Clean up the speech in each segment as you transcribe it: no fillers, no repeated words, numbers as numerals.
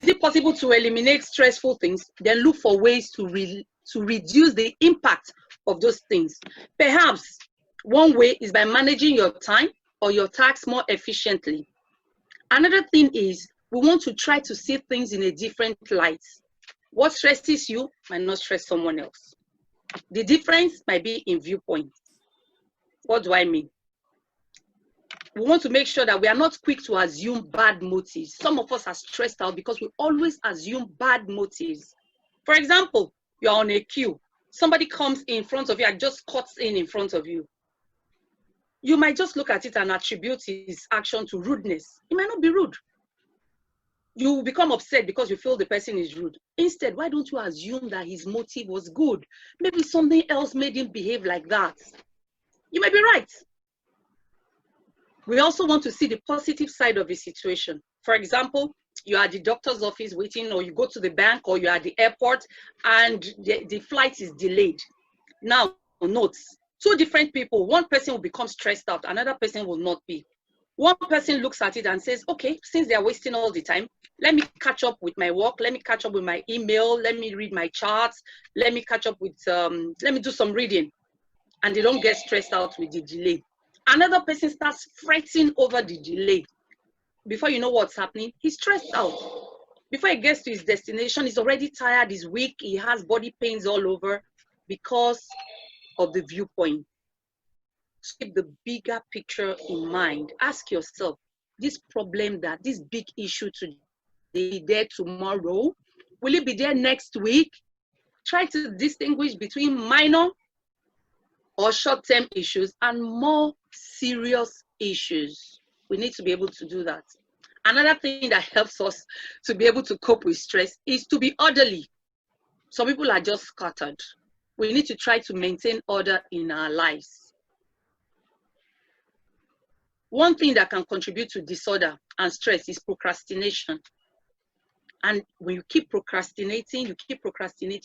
it possible to eliminate stressful things? Then look for ways to reduce the impact of those things. Perhaps one way is by managing your time or your tasks more efficiently. Another thing is we want to try to see things in a different light. What stresses you might not stress someone else. The difference might be in viewpoint. What do I mean? We want to make sure that we are not quick to assume bad motives. Some of us are stressed out because we always assume bad motives. For example, you're on a queue. Somebody comes in front of you and just cuts in front of you. You might just look at it and attribute his action to rudeness. It might not be rude. You will become upset because you feel the person is rude. Instead, why don't you assume that his motive was good? Maybe something else made him behave like that. You may be right. We also want to see the positive side of the situation. For example, you are at the doctor's office waiting, or you go to the bank, or you're at the airport, and the flight is delayed. Now, note, two different people, one person will become stressed out, another person will not be. One person looks at it and says, okay, since they're wasting all the time, let me catch up with my work, let me catch up with my email, let me read my charts, let me catch up with, let me do some reading. And they don't get stressed out with the delay. Another person starts fretting over the delay. Before you know what's happening, he's stressed out. Before he gets to his destination, he's already tired, he's weak, he has body pains all over because of the viewpoint. Keep the bigger picture in mind. Ask yourself, this problem, that this big issue today, will it be there tomorrow? Will it be there next week? Try to distinguish between minor or short-term issues and more serious issues. We need to be able to do that. Another thing that helps us to be able to cope with stress is to be orderly. Some people are just scattered. We need to try to maintain order in our lives. One thing that can contribute to disorder and stress is procrastination. And when you keep procrastinating,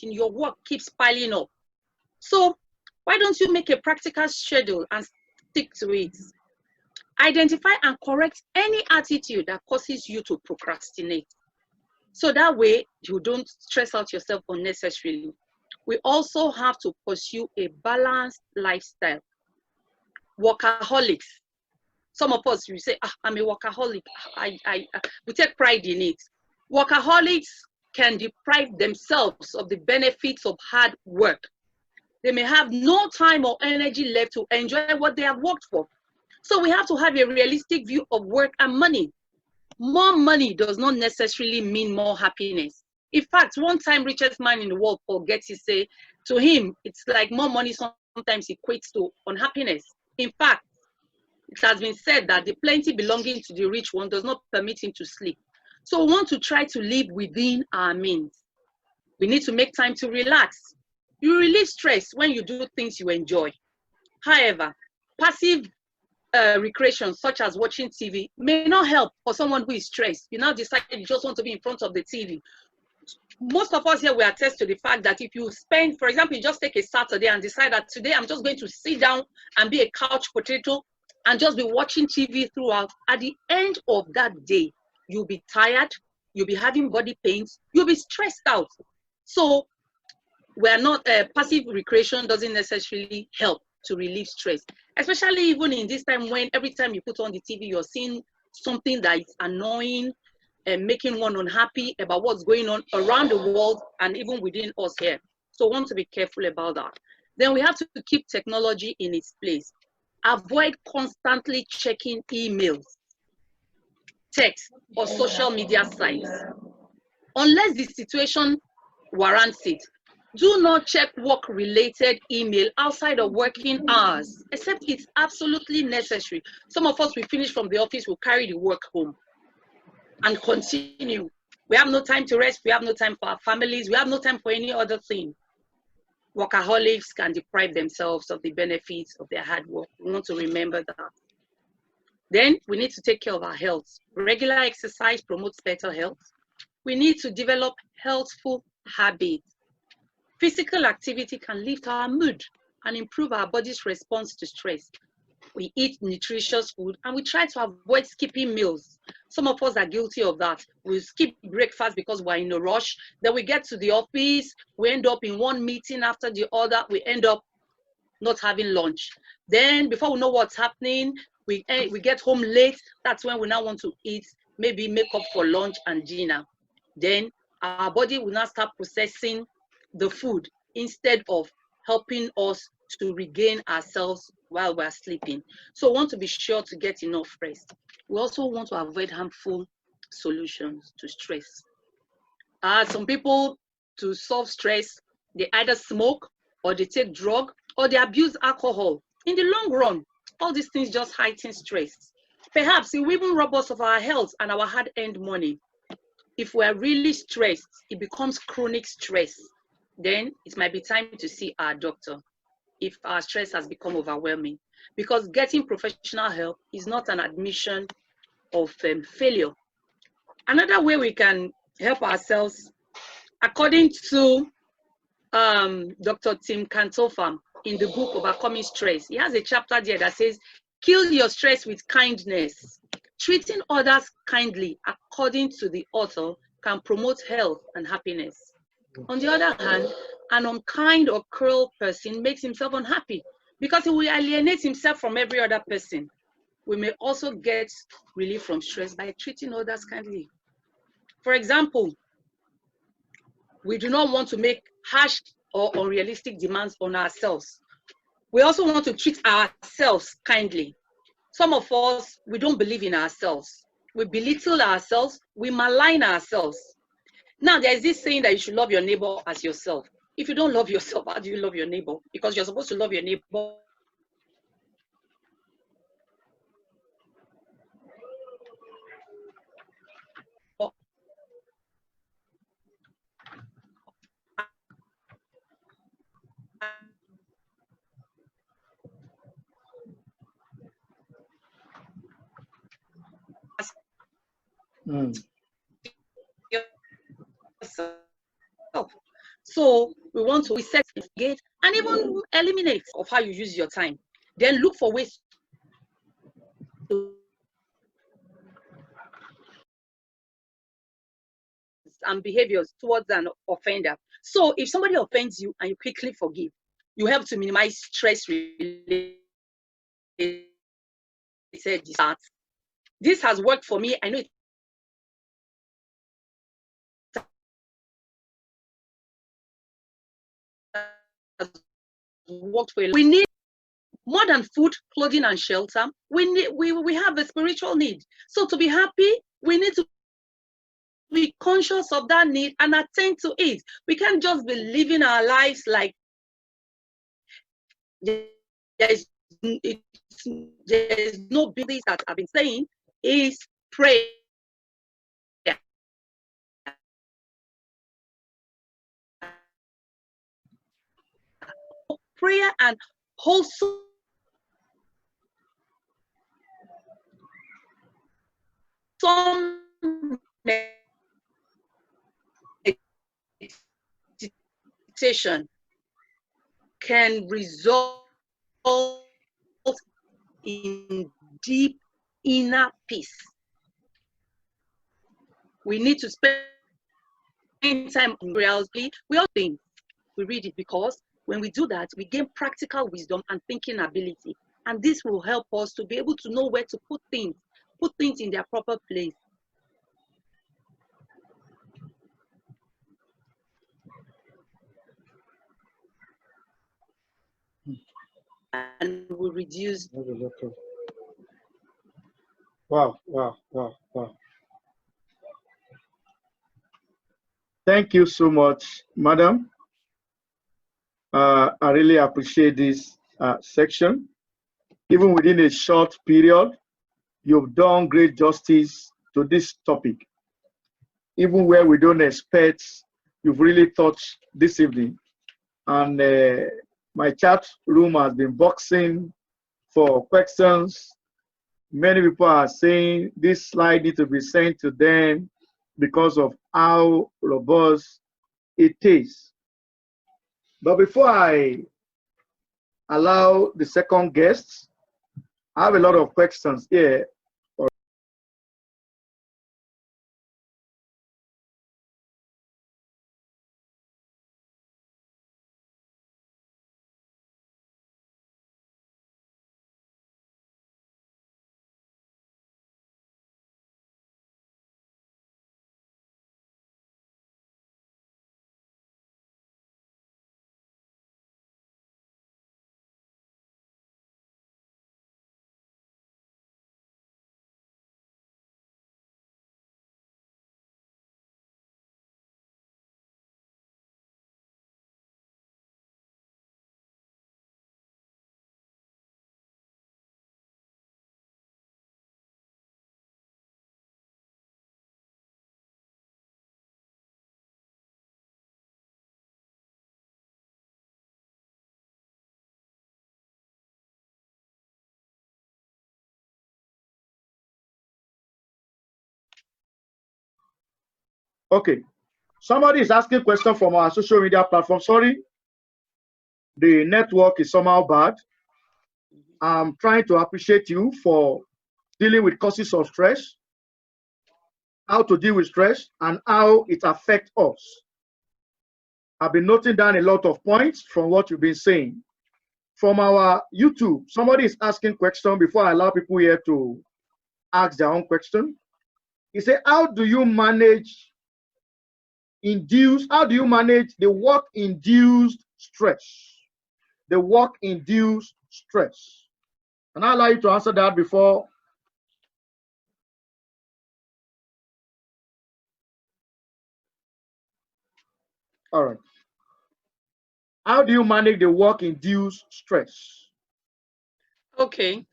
your work keeps piling up. So why don't you make a practical schedule and stick to it? Identify and correct any attitude that causes you to procrastinate. So that way you don't stress out yourself unnecessarily. We also have to pursue a balanced lifestyle. Workaholics. Some of us, we say, I'm a workaholic. We take pride in it. Workaholics can deprive themselves of the benefits of hard work. They may have no time or energy left to enjoy what they have worked for. So we have to have a realistic view of work and money. More money does not necessarily mean more happiness. In fact, one time richest man in the world, Paul Getty, say, to him, it's like more money sometimes equates to unhappiness. In fact, it has been said that the plenty belonging to the rich one does not permit him to sleep. So we want to try to live within our means. We need to make time to relax. You relieve stress when you do things you enjoy. However, passive recreation such as watching TV may not help for someone who is stressed. You now decide you just want to be in front of the TV. Most of us here will attest to the fact that if you spend, for example, you just take a Saturday and decide that today I'm just going to sit down and be a couch potato and just be watching TV throughout, at the end of that day, you'll be tired, you'll be having body pains, you'll be stressed out. So we're not, passive recreation doesn't necessarily help to relieve stress, especially even in this time when every time you put on the TV, you're seeing something that is annoying and making one unhappy about what's going on around the world and even within us here. So we want to be careful about that. Then we have to keep technology in its place. Avoid constantly checking emails, text, or social media sites. Unless the situation warrants it, do not check work-related email outside of working hours, except it's absolutely necessary. Some of us, we finish from the office, we'll carry the work home and continue. We have no time to rest, we have no time for our families, we have no time for any other thing. Workaholics can deprive themselves of the benefits of their hard work. We want to remember that. Then we need to take care of our health. Regular exercise promotes better health. We need to develop healthful habits. Physical activity can lift our mood and improve our body's response to stress. We eat nutritious food and we try to avoid skipping meals. Some of us are guilty of that. We skip breakfast because we're in a rush. Then we get to the office, we end up in one meeting after the other, we end up not having lunch. Then before we know what's happening, we get home late. That's when we now want to eat, maybe make up for lunch and dinner. Then our body will now start processing the food instead of helping us to regain ourselves while we're sleeping. So we want to be sure to get enough rest. We also want to avoid harmful solutions to stress. Some people, to solve stress, they either smoke or they take drug or they abuse alcohol. In the long run, all these things just heighten stress. Perhaps it will even rob us of our health and our hard-earned money. If we're really stressed, it becomes chronic stress. Then it might be time to see our doctor if our stress has become overwhelming. Because getting professional help is not an admission of failure. Another way we can help ourselves, according to Dr. Tim Cantofa in the book Overcoming Stress, he has a chapter there that says, kill your stress with kindness. Treating others kindly, according to the author, can promote health and happiness. On the other hand, an unkind or cruel person makes himself unhappy because he will alienate himself from every other person. We may also get relief from stress by treating others kindly. For example, we do not want to make harsh or unrealistic demands on ourselves. We also want to treat ourselves kindly. Some of us, we don't believe in ourselves. We belittle ourselves, we malign ourselves. Now, there's this saying that you should love your neighbor as yourself. If you don't love yourself, how do you love your neighbor? Because you're supposed to love your neighbor yourself. So we want to reset, investigate, and even eliminate of how you use your time. Then look for ways to and behaviors towards an offender. So if somebody offends you and you quickly forgive, you help to minimize stress related. This has worked for me. I know it has worked for you. We need more than food, clothing, and shelter. We have a spiritual need. So to be happy, we need to be conscious of that need and attend to it. We can't just be living our lives like there's no buildings that I've been saying is prayer. Prayer and wholesome meditation can result in deep inner peace. We need to spend time on reality. We all think we read it because when we do that, we gain practical wisdom and thinking ability. And this will help us to be able to know where to put things in their proper place. And will reduce. Wow, wow, wow, wow. Thank you so much, madam. I really appreciate this section. Even within a short period, you've done great justice to this topic. Even where we don't expect, you've really touched this evening. And my chat room has been boxing for questions. Many people are saying this slide needs to be sent to them because of how robust it is. But before I allow the second guest, I have a lot of questions here Okay. Somebody is asking a question from our social media platform. Sorry, the network is somehow bad. I'm trying to appreciate you for dealing with causes of stress, how to deal with stress, and how it affects us. I've been noting down a lot of points from what you've been saying. From our YouTube, somebody is asking question before I allow people here to ask their own question. He said, how do you manage the work-induced stress? The work-induced stress. Can I allow you to answer that before? All right. How do you manage the work-induced stress? Okay.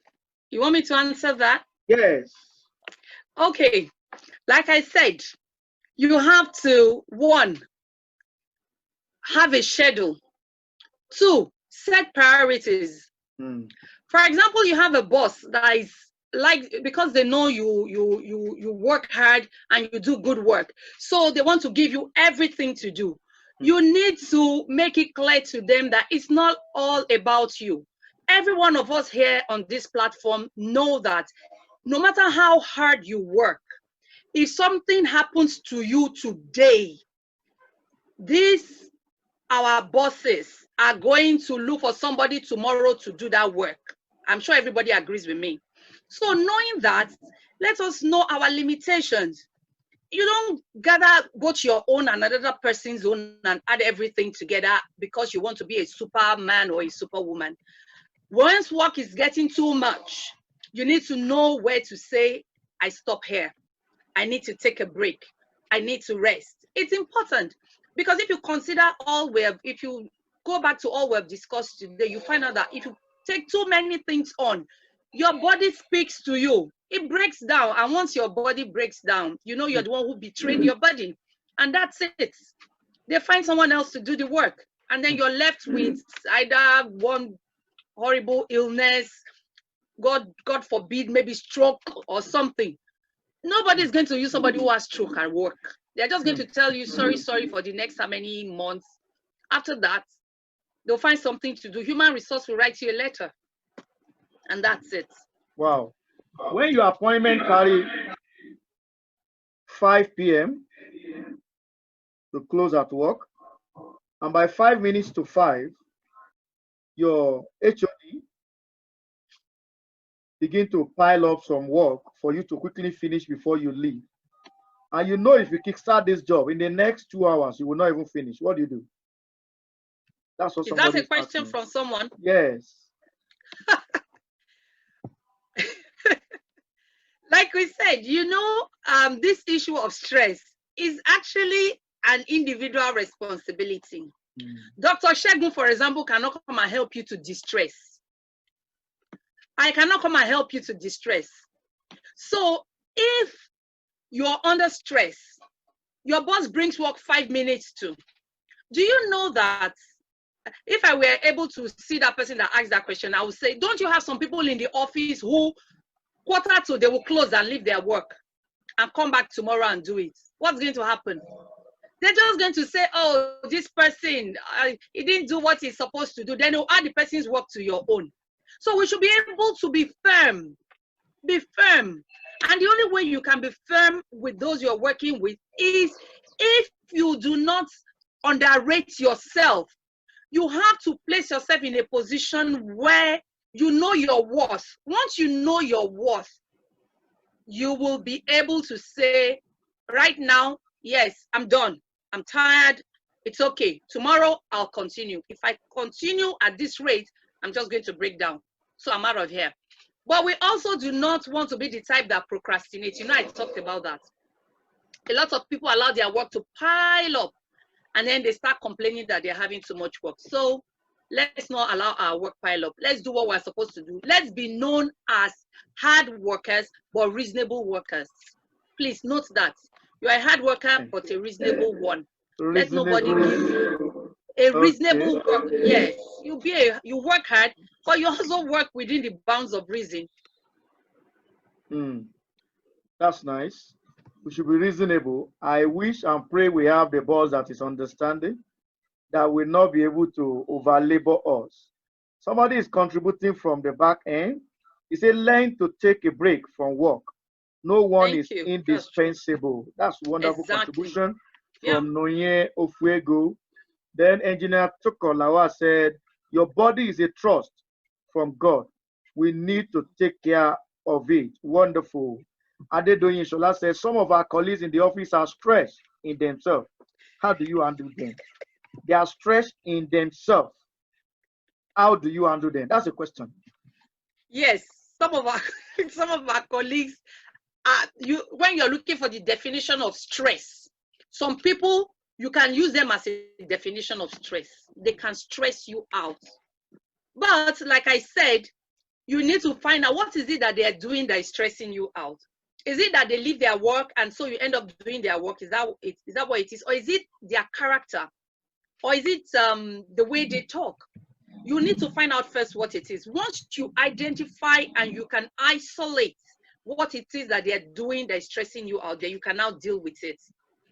You want me to answer that? Yes. Okay. Like I said, you have to, 1, have a schedule. 2, set priorities. For example, you have a boss that is like, because they know you work hard and you do good work, so they want to give you everything to do. You need to make it clear to them that it's not all about you. Every one of us here on this platform know that no matter how hard you work, if something happens to you today, our bosses are going to look for somebody tomorrow to do that work. I'm sure everybody agrees with me. So knowing that, let us know our limitations. You don't gather both your own and another person's own and add everything together because you want to be a superman or a superwoman. Once work is getting too much, you need to know where to say, I stop here. I need to take a break. I need to rest. It's important because if you consider if you go back to all we've discussed today, you find out that if you take too many things on, your body speaks to you. It breaks down. And once your body breaks down, you know you're the one who betrayed your body. And that's it. They find someone else to do the work. And then you're left with either one horrible illness, God forbid, maybe stroke or something. Nobody's going to use somebody who has stroke at work. They're just going to tell you, sorry for the next how many months. After that, they'll find something to do. Human resource will write you a letter. And that's it. Wow. When your appointment carry 5 p.m. to close at work, and by 5 minutes to 5, your HOD begin to pile up some work for you to quickly finish before you leave. And you know if you kickstart this job in the next 2 hours, you will not even finish. What do you do? That's what somebody is that a question from someone? Yes. Like we said, this issue of stress is actually an individual responsibility. Dr. Shegun, for example, cannot come and help you to distress. I cannot come and help you to distress. So if you're under stress, your boss brings work 5 minutes to, do you know that if I were able to see that person that asked that question, I would say, don't you have some people in the office who 1:45, they will close and leave their work and come back tomorrow and do it? What's going to happen? They're just going to say, oh, this person, he didn't do what he's supposed to do. Then you'll add the person's work to your own. So we should be able to be firm. Be firm. And the only way you can be firm with those you're working with is if you do not underrate yourself. You have to place yourself in a position where you know your worth. Once you know your worth, you will be able to say, right now, yes, I'm done. I'm tired. It's okay. Tomorrow, I'll continue. If I continue at this rate, I'm just going to break down. So I'm out of here. But we also do not want to be the type that procrastinates. You know, I talked about that. A lot of people allow their work to pile up, and then they start complaining that they're having too much work. So let's not allow our work pile up. Let's do what we're supposed to do. Let's be known as hard workers, but reasonable workers. Please note that. You're a hard worker, but a reasonable one. Let nobody give you a reasonable work. Yes, you work hard, but you also work within the bounds of reason. That's nice. We should be reasonable. I wish and pray we have the boss that is understanding, that will not be able to over-labor us. Somebody is contributing from the back end. He said, learn to take a break from work. No one is indispensable. That's wonderful contribution from Noye Ofuego. Then Engineer Tukolawa said, your body is a trust from God. We need to take care of it. Wonderful. Adedoyin Shola says, some of our colleagues in the office are stressed in themselves. How do you handle them? They are stressed in themselves. How do you handle them? That's a question. Yes, some of our colleagues when you're looking for the definition of stress, some people, you can use them as a definition of stress. They can stress you out. But like I said, you need to find out what is it that they are doing that is stressing you out. Is it that they leave their work and so you end up doing their work? Is that what it is? Or is it their character? Or is it the way they talk? You need to find out first what it is. Once you identify and you can isolate what it is that they're doing that is stressing you out, then you can now deal with it.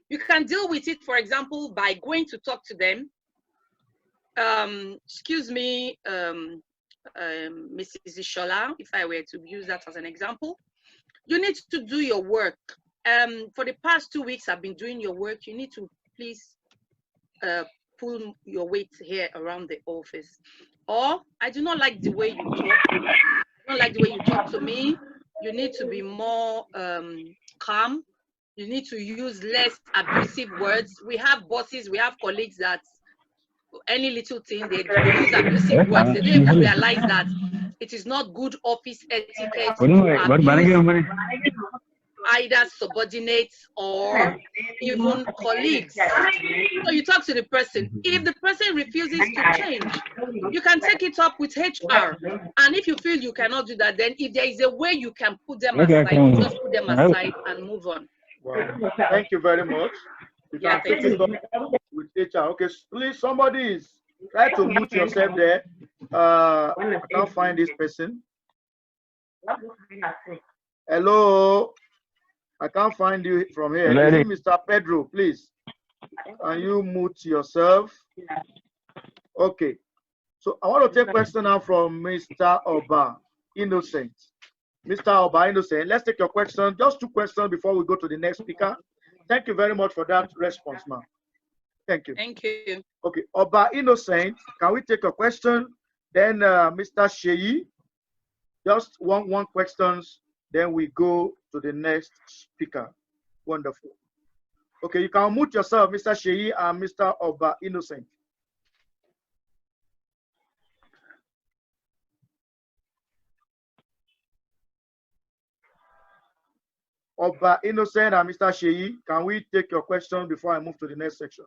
You can deal with it, for example, by going to talk to them. Excuse me, Mrs. Ishola, if I were to use that as an example. You need to do your work. For the past 2 weeks, I've been doing your work. You need to please pull your weight here around the office. Or, I do not like the way you talk. I don't like the way you talk to me. You need to be more calm. You need to use less abusive words. We have bosses, we have colleagues that any little thing, they use abusive words. They don't even realize that it is not good office etiquette to abuse either subordinates or even colleagues. So you talk to the person. If the person refuses to change, you can take it up with HR. And if you feel you cannot do that, then if there is a way you can put them aside, just put them aside and move on. Wow. Thank you very much. You can take it up with HR. Okay, please, somebody is try to mute yourself there. I can't find this person. Hello. I can't find you from here. Is it Mr. Pedro, please? Can you mute yourself? Okay. So I want to take a question now from Mr. Oba Innocent. Mr. Oba Innocent, let's take your question. Just 2 questions before we go to the next speaker. Thank you very much for that response, ma'am. Thank you. Thank you. Okay, Oba Innocent, can we take a question? Then Mr. Sheyi, just one questions. Then we go to the next speaker. Wonderful. Okay, you can mute yourself, Mr. Sheyi and Mr. Oba Innocent. Oba Innocent and Mr. Sheyi, can we take your question before I move to the next section?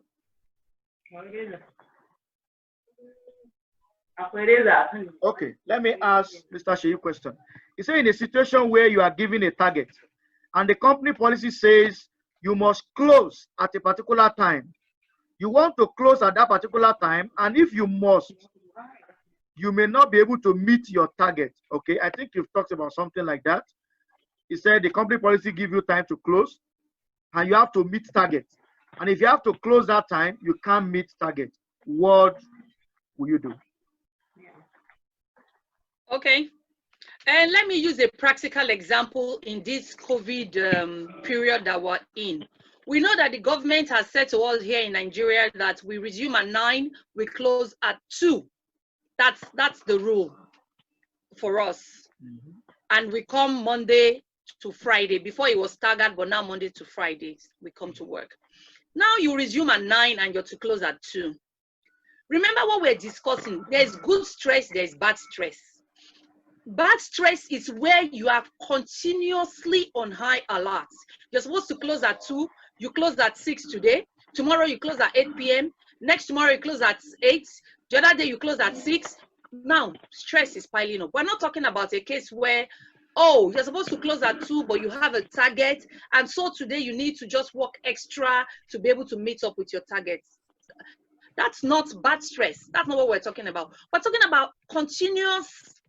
Okay, let me ask Mr. Sheyi a question. He said in a situation where you are given a target and the company policy says you must close at a particular time. You want to close at that particular time, and if you must, you may not be able to meet your target. Okay, I think you've talked about something like that. He said the company policy gives you time to close and you have to meet target. And if you have to close that time, you can't meet target. What will you do? Okay. And let me use a practical example in this COVID period that we're in. We know that the government has said to us here in Nigeria that we resume at 9, we close at 2. That's the rule for us. Mm-hmm. And we come Monday to Friday. Before it was staggered, but now Monday to Fridays, we come to work. Now you resume at 9 and you're to close at 2. Remember what we're discussing. There's good stress, there's bad stress. Bad stress is where you are continuously on high alert. You're supposed to close at 2, you close at 6 today. Tomorrow you close at 8 p.m. Next tomorrow you close at 8. The other day you close at 6. Now, stress is piling up. We're not talking about a case where, oh, you're supposed to close at 2, but you have a target. And so today you need to just work extra to be able to meet up with your targets. That's not bad stress. That's not what we're talking about. We're talking about continuous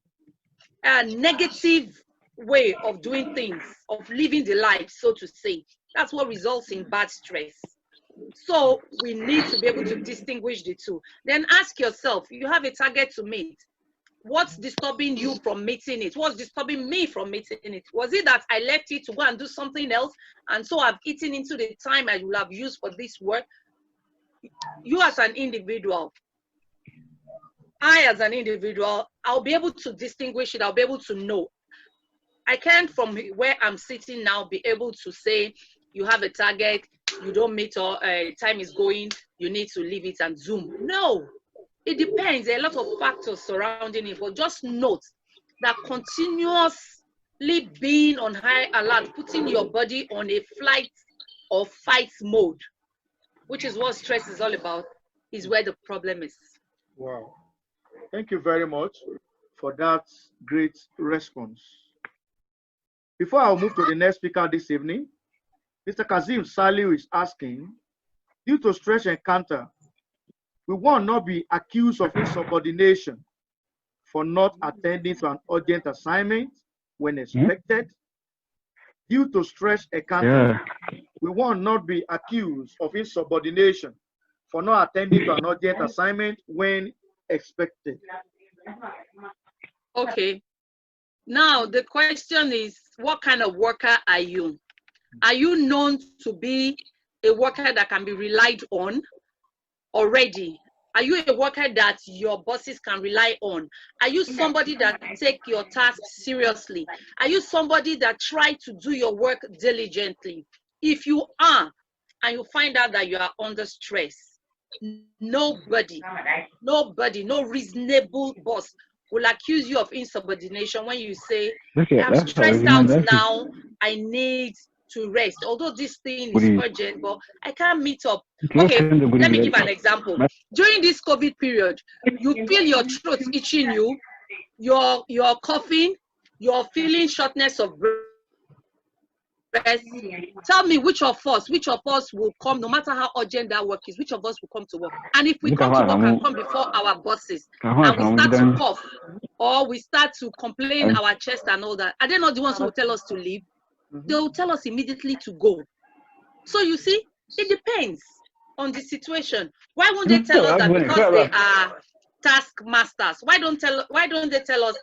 negative way of doing things, of living the life, so to say. That's what results in bad stress. So we need to be able to distinguish the two. Then ask yourself, you have a target to meet. What's disturbing you from meeting it? What's disturbing me from meeting it? Was it that I left it to go and do something else, and so I've eaten into the time I will have used for this work? You as an individual, I as an individual, I'll be able to distinguish it. I'll be able to know. I can't, from where I'm sitting now, be able to say you have a target, you don't meet, or time is going, you need to leave it and zoom. No, it depends. There are a lot of factors surrounding it, but just note that continuously being on high alert, putting your body on a flight or fight mode, which is what stress is all about, is where the problem is. Wow. Thank you very much for that great response. Before I move to the next speaker this evening, Mr. Kazim Saliu is asking, due to stress encounter, we will not be accused of insubordination for not attending to an urgent assignment when expected. Due to stress encounter, we will not be accused of insubordination for not attending to an urgent assignment when expected. Okay. Now, the question is, what kind of worker are you? Are you known to be a worker that can be relied on already? Are you a worker that your bosses can rely on? Are you somebody that take your task seriously? Are you somebody that try to do your work diligently? If you are, and you find out that you are under stress, nobody, no reasonable boss will accuse you of insubordination when you say, I'm stressed out now, I need to rest. Although this thing is urgent, but I can't meet up. Okay, let me give an example. During this COVID period, you feel your throat itching you, you're coughing, you're feeling shortness of breath. Tell me which of us will come, no matter how urgent that work is, which of us will come to work? And if we come to work and come before our bosses and we start to cough or we start to complain our chest and all that, are they not the ones who will tell us to leave? They will tell us immediately to go. So you see, it depends on the situation. Why won't they tell us that because they are taskmasters? Why don't they tell us,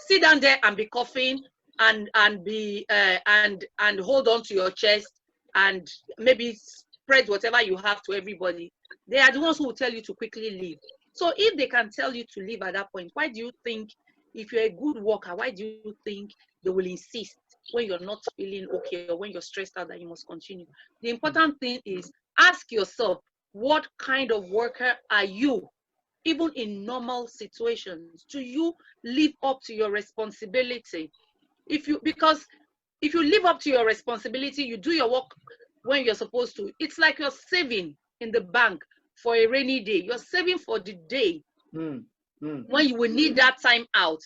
sit down there and be coughing and be and hold on to your chest and maybe spread whatever you have to everybody? They are the ones who will tell you to quickly leave. So if they can tell you to leave at that point, why do you think, if you're a good worker, why do you think they will insist when you're not feeling okay or when you're stressed out that you must continue? The important thing is, ask yourself, what kind of worker are you? Even in normal situations, do you live up to your responsibility? Because if you live up to your responsibility, you do your work when you're supposed to. It's like you're saving in the bank for a rainy day. You're saving for the day when you will need that time out.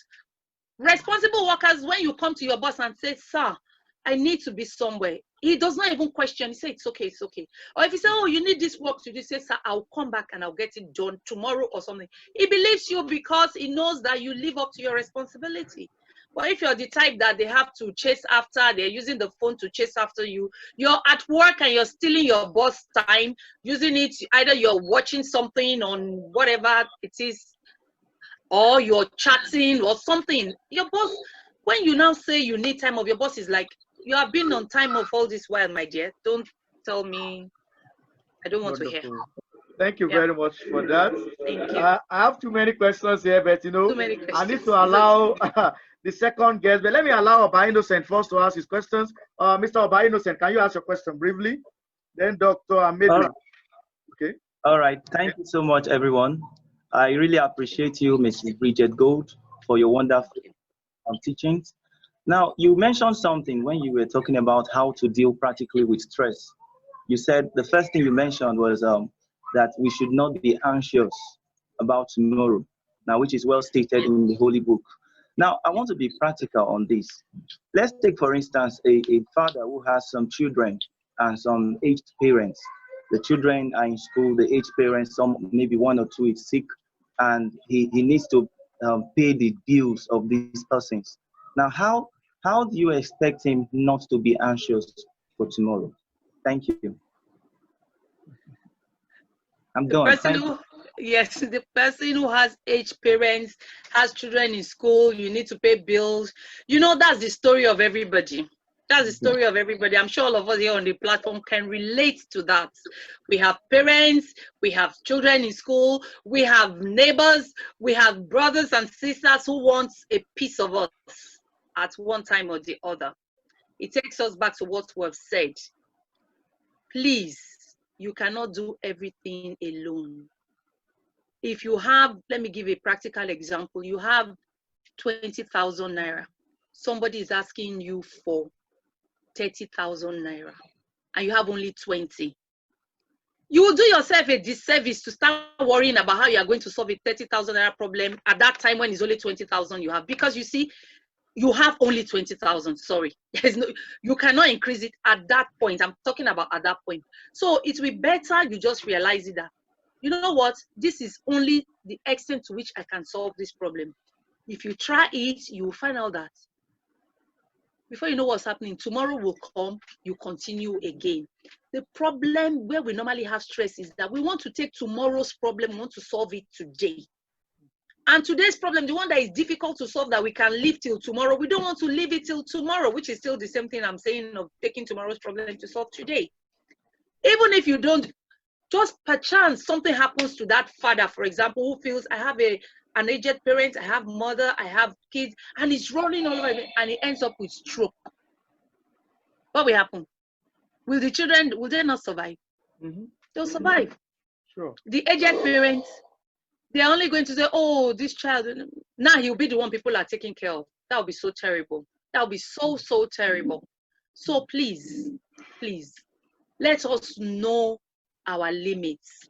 Responsible workers, when you come to your boss and say, sir, I need to be somewhere, he does not even question. He says, it's okay, it's okay. Or if you say, oh, you need this work to do, say, sir, I'll come back and I'll get it done tomorrow or something. He believes you because he knows that you live up to your responsibility. But if you're the type that they have to chase after, they're using the phone to chase after you, you're at work and you're stealing your boss time, using it, either you're watching something on whatever it is, or you're chatting or something. Your boss, when you now say you need time off, your boss is like, you have been on time off all this while, my dear. Don't tell me, I don't want to hear. Thank you very much for that. Thank you. I have too many questions here, but you know, I need to allow the second guest. But let me allow Oba Innocent first to ask his questions. Mr. Oba Innocent, can you ask your question briefly? Then Dr. Amedri. Okay. All right. Thank you so much, everyone. I really appreciate you, Mrs. Bridget Gold, for your wonderful teachings. Now, you mentioned something when you were talking about how to deal practically with stress. You said the first thing you mentioned was that we should not be anxious about tomorrow, now, which is well stated in the Holy Book. Now, I want to be practical on this. Let's take, for instance, a father who has some children and some aged parents. The children are in school, the aged parents, some maybe one or two is sick, and he needs to pay the bills of these persons. Now, how do you expect him not to be anxious for tomorrow? Thank you. I'm The done. person Thank you. who, yes, the person who has aged parents, has children in school, you need to pay bills. You know, that's the story of everybody. That's the story of everybody. I'm sure all of us here on the platform can relate to that. We have parents, we have children in school, we have neighbors, we have brothers and sisters who want a piece of us at one time or the other. It takes us back to what we've said. Please, you cannot do everything alone. If you have, let me give a practical example. You have 20,000 naira. Somebody is asking you for 30,000 naira and you have only 20. You will do yourself a disservice to start worrying about how you are going to solve a 30,000 naira problem at that time when it's only 20,000 you have. Because you see, you have only 20,000, sorry. There's no, you cannot increase it at that point. I'm talking about at that point. So it will be better you just realize it that, you know what, this is only the extent to which I can solve this problem. If you try it, you will find out that before you know what's happening, tomorrow will come, you continue again. The problem where we normally have stress is that we want to take tomorrow's problem, we want to solve it today. And today's problem, the one that is difficult to solve that we can leave till tomorrow, we don't want to leave it till tomorrow, which is still the same thing I'm saying of taking tomorrow's problem to solve today. Even if you don't, just perchance something happens to that father, for example, who feels I have an aged parent, I have mother, I have kids, and it's running all over me, and it ends up with stroke. What will happen? Will the children, will they not survive? They'll survive. Sure. The aged parents, they're only going to say, oh, this child, now he'll be the one people are taking care of. That would be so terrible. That would be so, so terrible. So please, please, let us know our limits,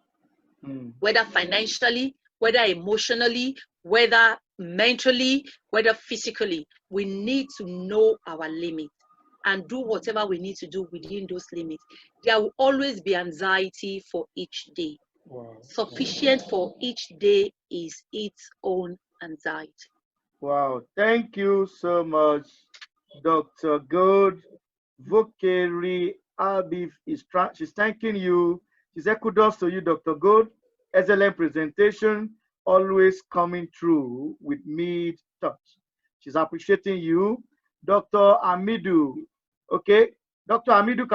whether financially, whether emotionally, whether mentally, whether physically. We need to know our limits and do whatever we need to do within those limits. There will always be anxiety for each day. Wow. Sufficient for each day is its own anxiety. Wow. Thank you so much, Dr. Gold. Vokeri Albif she's thanking you. She said, kudos to you, Dr. Gold. Excellent presentation, always coming through with mid-touch. She's appreciating you. Dr. Amidu. Okay, Dr. Amidu,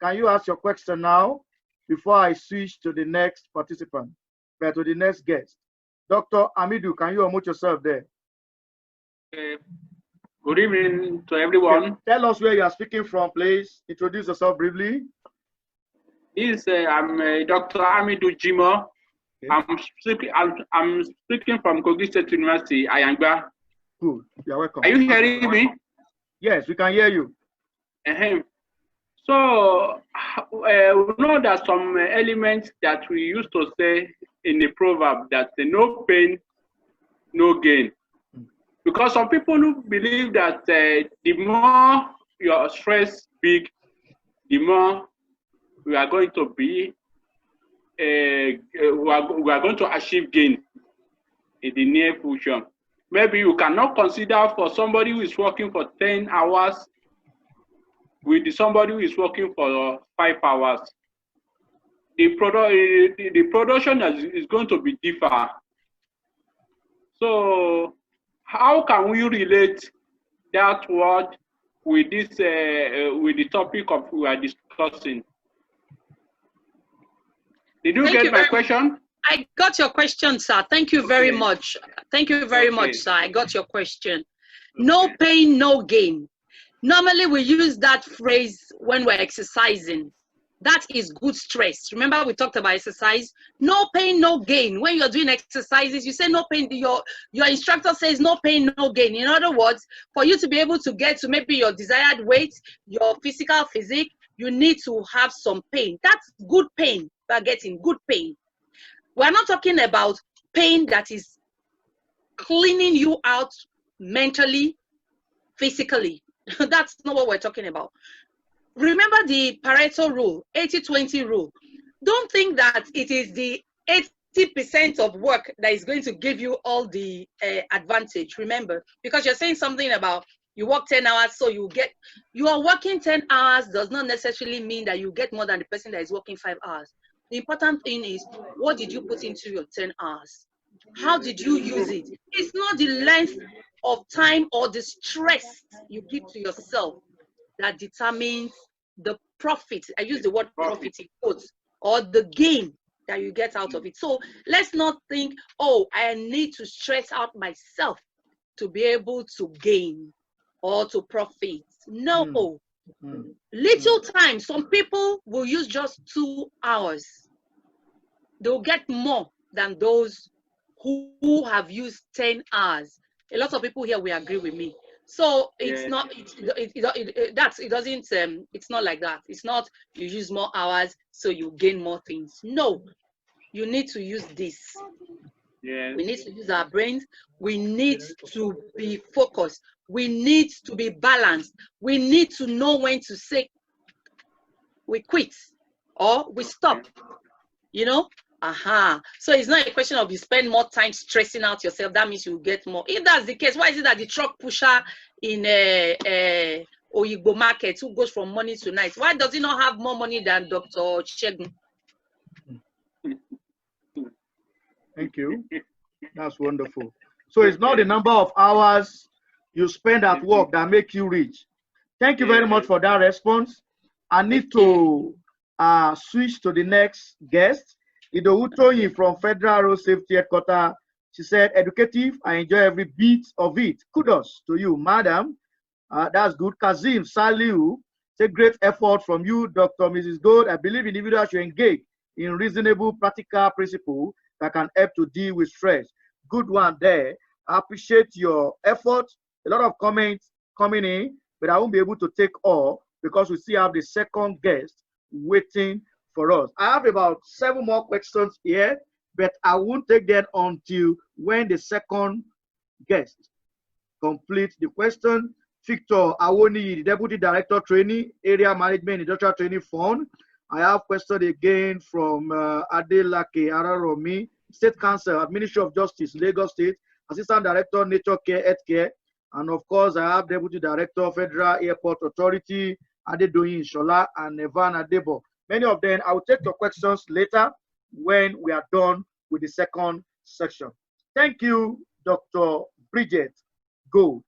can you ask your question now before I switch to the next participant, to the next guest? Dr. Amidu, can you unmute yourself there? Good evening to everyone. Okay. Tell us where you are speaking from, please. Introduce yourself briefly. I'm Dr. Amidu Jimo. Okay. I'm speaking from Kogi State University, Ayangba. Good. You're welcome. Are you hearing me? Yes, we can hear you. So we know that some elements that we used to say in the proverb that no pain, no gain. Because some people who believe that the more your stress big, the more we are going to be, we are going to achieve gain in the near future. Maybe you cannot consider for somebody who is working for 10 hours with somebody who is working for 5 hours. The production is going to be different. So how can we relate that word with this with the topic of we are discussing? Did you get my question? I got your question, sir. Thank you very much. Thank you very much, sir. I got your question. No pain, no gain. Normally, we use that phrase when we're exercising. That is good stress. Remember, we talked about exercise. No pain, no gain. When you're doing exercises, you say no pain. Your instructor says no pain, no gain. In other words, for you to be able to get to maybe your desired weight, your physical physique, you need to have some pain. That's good pain. We're getting good pain. We're not talking about pain that is cleaning you out mentally, physically. That's not what we're talking about. Remember the Pareto rule, 80-20 rule. Don't think that it is the 80% of work that is going to give you all the advantage. Remember, because you're saying something about You work 10 hours, so you are working 10 hours does not necessarily mean that you get more than the person that is working 5 hours. The important thing is, what did you put into your 10 hours? How did you use it? It's not the length of time or the stress you give to yourself that determines the profit. I use the word profit in quotes, or the gain that you get out of it. So let's not think, oh, I need to stress out myself to be able to gain or to profit. No. Little time. Some people will use just 2 hours. They'll get more than those who have used 10 hours. A lot of people here will agree with me. So it's not, it's not like that. It's not you use more hours so you gain more things. No, you need to use this. Yeah. We need to use our brains. We need to be focused. We need to be balanced. We need to know when to say we quit or we stop, you know? So it's not a question of you spend more time stressing out yourself. That means you get more. If that's the case, why is it that the truck pusher in Oyigbo market who goes from morning to night, why does he not have more money than Dr. Segun? Thank you. That's wonderful. So it's not the number of hours you spend at work that make you rich. Thank you very much for that response. I need to switch to the next guest. Idowu Toyin from Federal Road Safety Headquarters. She said, educative, I enjoy every bit of it. Kudos to you, madam. That's good. Kazim Saliu, it's a great effort from you, Dr. Mrs. Gold. I believe individuals should engage in reasonable, practical principles that can help to deal with stress. Good one there. I appreciate your effort. A lot of comments coming in, but I won't be able to take all because we still have the second guest waiting for us. I have about 7 more questions here, but I won't take that until when the second guest completes the question. Victor Awoni, the Deputy Director Training, Area Management Industrial Training Fund. I have question again from Adelake Araromi, State Council, Ministry of Justice, Lagos State, Assistant Director, Nature Care, Healthcare. And of course, I have Deputy Director, Federal Airport Authority, Adedoyin Shola, and Evan Adebo. Many of them, I will take your questions later when we are done with the second section. Thank you, Dr. Bridget Gold.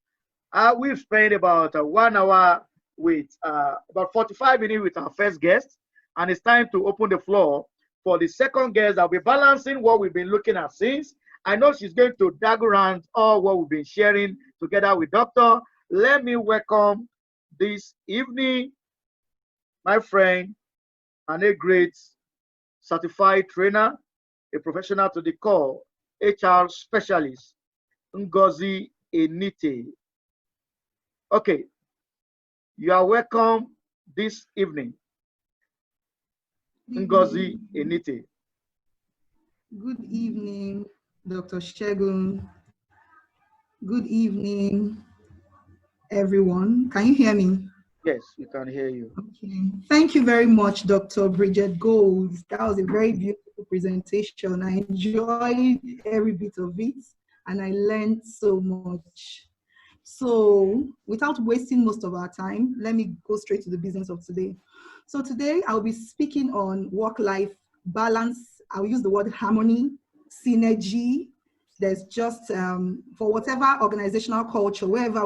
We've spent about 1 hour with about 45 minutes with our first guest, and it's time to open the floor for the second guest. I'll be balancing what we've been looking at since. I know she's going to dig around all what we've been sharing together with Doctor. Let me welcome this evening my friend and a great certified trainer, a professional to the core, HR specialist, Ngozi Enite. Okay, you are welcome this evening, Ngozi Enite. Good evening, Dr. Segun. Good evening, everyone. Can you hear me? Yes, we can hear you. Okay. Thank you very much, Dr. Bridget Gold. That was a very beautiful presentation. I enjoyed every bit of it, and I learned so much. So without wasting most of our time, let me go straight to the business of today. So today I'll be speaking on work-life balance. I'll use the word harmony, synergy. There's just, for whatever organizational culture, whatever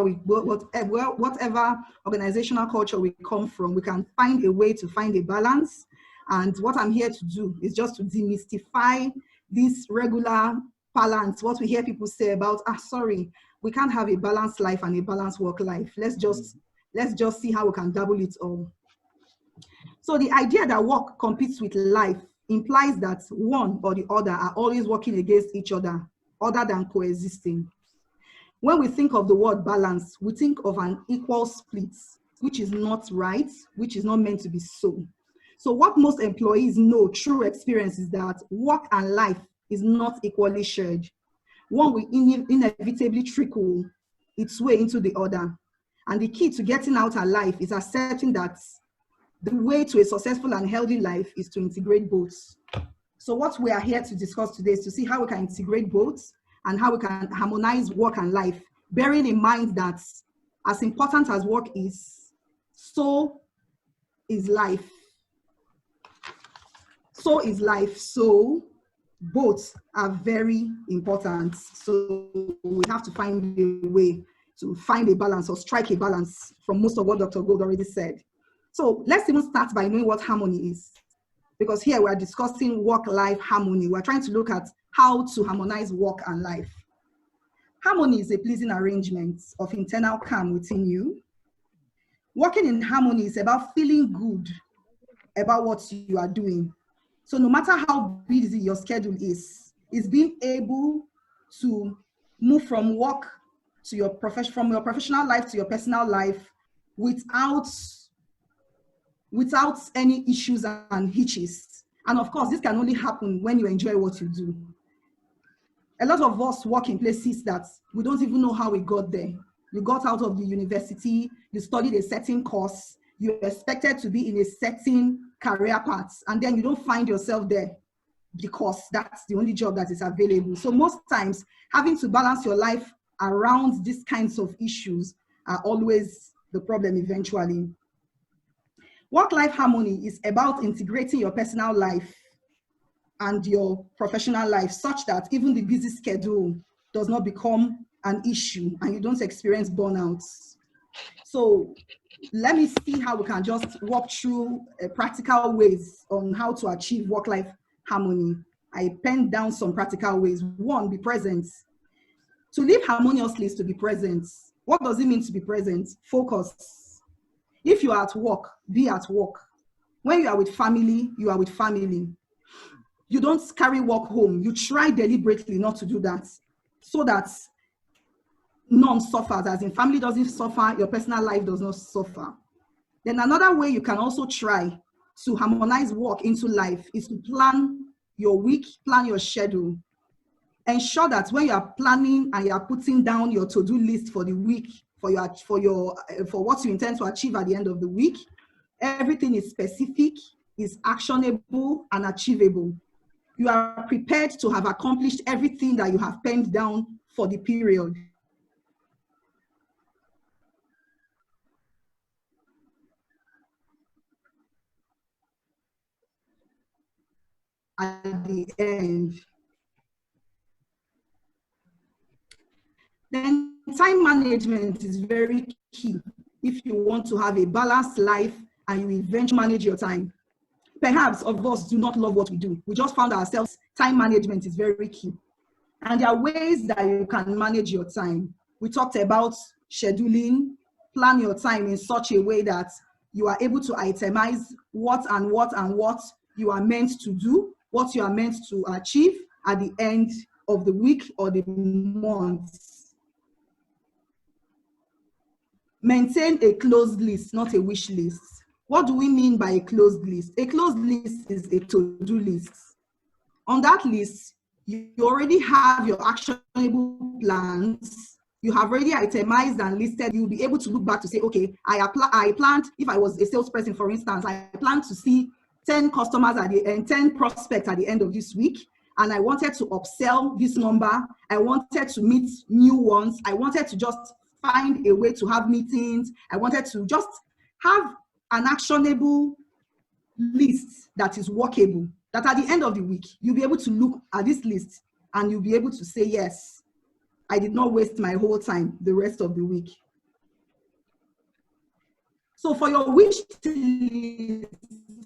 organizational culture we come from, we can find a way to find a balance. And what I'm here to do is just to demystify this regular balance, what we hear people say about, sorry, we can't have a balanced life and a balanced work life. Let's just see how we can double it all. So the idea that work competes with life implies that one or the other are always working against each other than coexisting. When we think of the word balance, we think of an equal split, which is not right, which is not meant to be so. So what most employees know through experience is that work and life is not equally shared. One will inevitably trickle its way into the other. And the key to getting out alive is accepting that the way to a successful and healthy life is to integrate both. So what we are here to discuss today is to see how we can integrate both and how we can harmonize work and life, bearing in mind that as important as work is, so is life. So is life. So both are very important. So we have to find a way to find a balance or strike a balance from most of what Dr. Gold already said. So let's even start by knowing what harmony is. Because here we are discussing work-life harmony. We're trying to look at how to harmonize work and life. Harmony is a pleasing arrangement of internal calm within you. Working in harmony is about feeling good about what you are doing. So no matter how busy your schedule is, it's being able to move from work to your from your professional life to your personal life without any issues and hitches. And of course, this can only happen when you enjoy what you do. A lot of us work in places that we don't even know how we got there. You got out of the university, you studied a certain course, you expected to be in a certain career path, and then you don't find yourself there because that's the only job that is available. So most times, having to balance your life around these kinds of issues are always the problem eventually. Work-life harmony is about integrating your personal life and your professional life such that even the busy schedule does not become an issue and you don't experience burnouts. So let me see how we can just walk through practical ways on how to achieve work-life harmony. I penned down some practical ways. One, be present. To live harmoniously is to be present. What does it mean to be present? Focus. If you are at work, be at work. When you are with family, you are with family. You don't carry work home. You try deliberately not to do that so that none suffers, as in family doesn't suffer, your personal life does not suffer. Then another way you can also try to harmonize work into life is to plan your week, plan your schedule. Ensure that when you are planning and you are putting down your to-do list for the week, for what you intend to achieve at the end of the week, everything is specific, is actionable and achievable. You are prepared to have accomplished everything that you have penned down for the period. At the end. Then time management is very key if you want to have a balanced life and you eventually manage your time. Perhaps of us do not love what we do. We just found ourselves, time management is very key. And there are ways that you can manage your time. We talked about scheduling, plan your time in such a way that you are able to itemize what you are meant to do, what you are meant to achieve at the end of the week or the month. Maintain a closed list, not a wish list. What do we mean by a closed list? A closed list is a to-do list. On that list, you already have your actionable plans. You have already itemized and listed. You'll be able to look back to say, okay, I planned, if I was a salesperson, for instance, I planned to see 10 customers at the end, 10 prospects at the end of this week. And I wanted to upsell this number. I wanted to meet new ones. I wanted to just find a way to have meetings. I wanted to just have an actionable list that is workable, that at the end of the week, you'll be able to look at this list and you'll be able to say, yes, I did not waste my whole time the rest of the week. So for your wish list,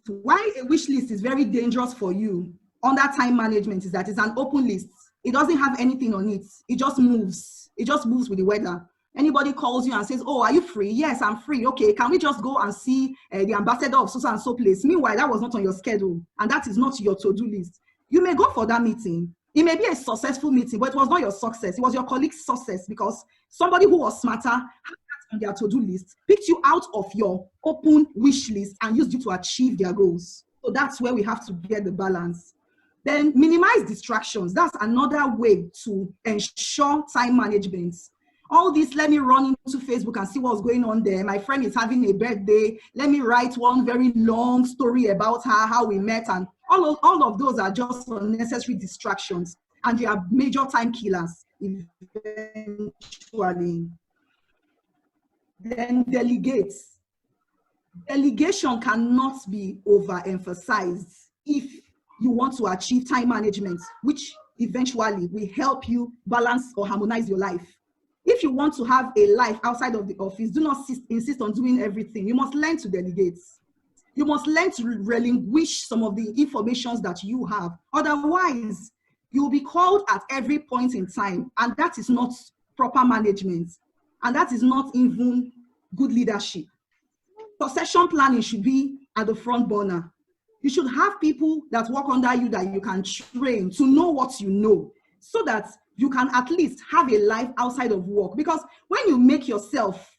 why a wish list is very dangerous for you under time management is that it's an open list. It doesn't have anything on it. It just moves. It just moves with the weather. Anybody calls you and says, oh, are you free? Yes, I'm free. Okay, can we just go and see the ambassador of so and so place? Meanwhile, that was not on your schedule and that is not your to-do list. You may go for that meeting. It may be a successful meeting, but it was not your success. It was your colleague's success because somebody who was smarter had that on their to-do list, picked you out of your open wish list and used you to achieve their goals. So that's where we have to get the balance. Then minimize distractions. That's another way to ensure time management. All this, let me run into Facebook and see what's going on there. My friend is having a birthday. Let me write one very long story about her, how we met. And all of those are just unnecessary distractions. And they are major time killers eventually. Then delegates. Delegation cannot be overemphasized if you want to achieve time management, which eventually will help you balance or harmonize your life. If you want to have a life outside of the office, do not insist on doing everything. You must learn to delegate. You must learn to relinquish some of the informations that you have. Otherwise, you'll be called at every point in time, and that is not proper management, and that is not even good leadership. Succession planning should be at the front burner. You should have people that work under you that you can train to know what you know, so that you can at least have a life outside of work. Because when you make yourself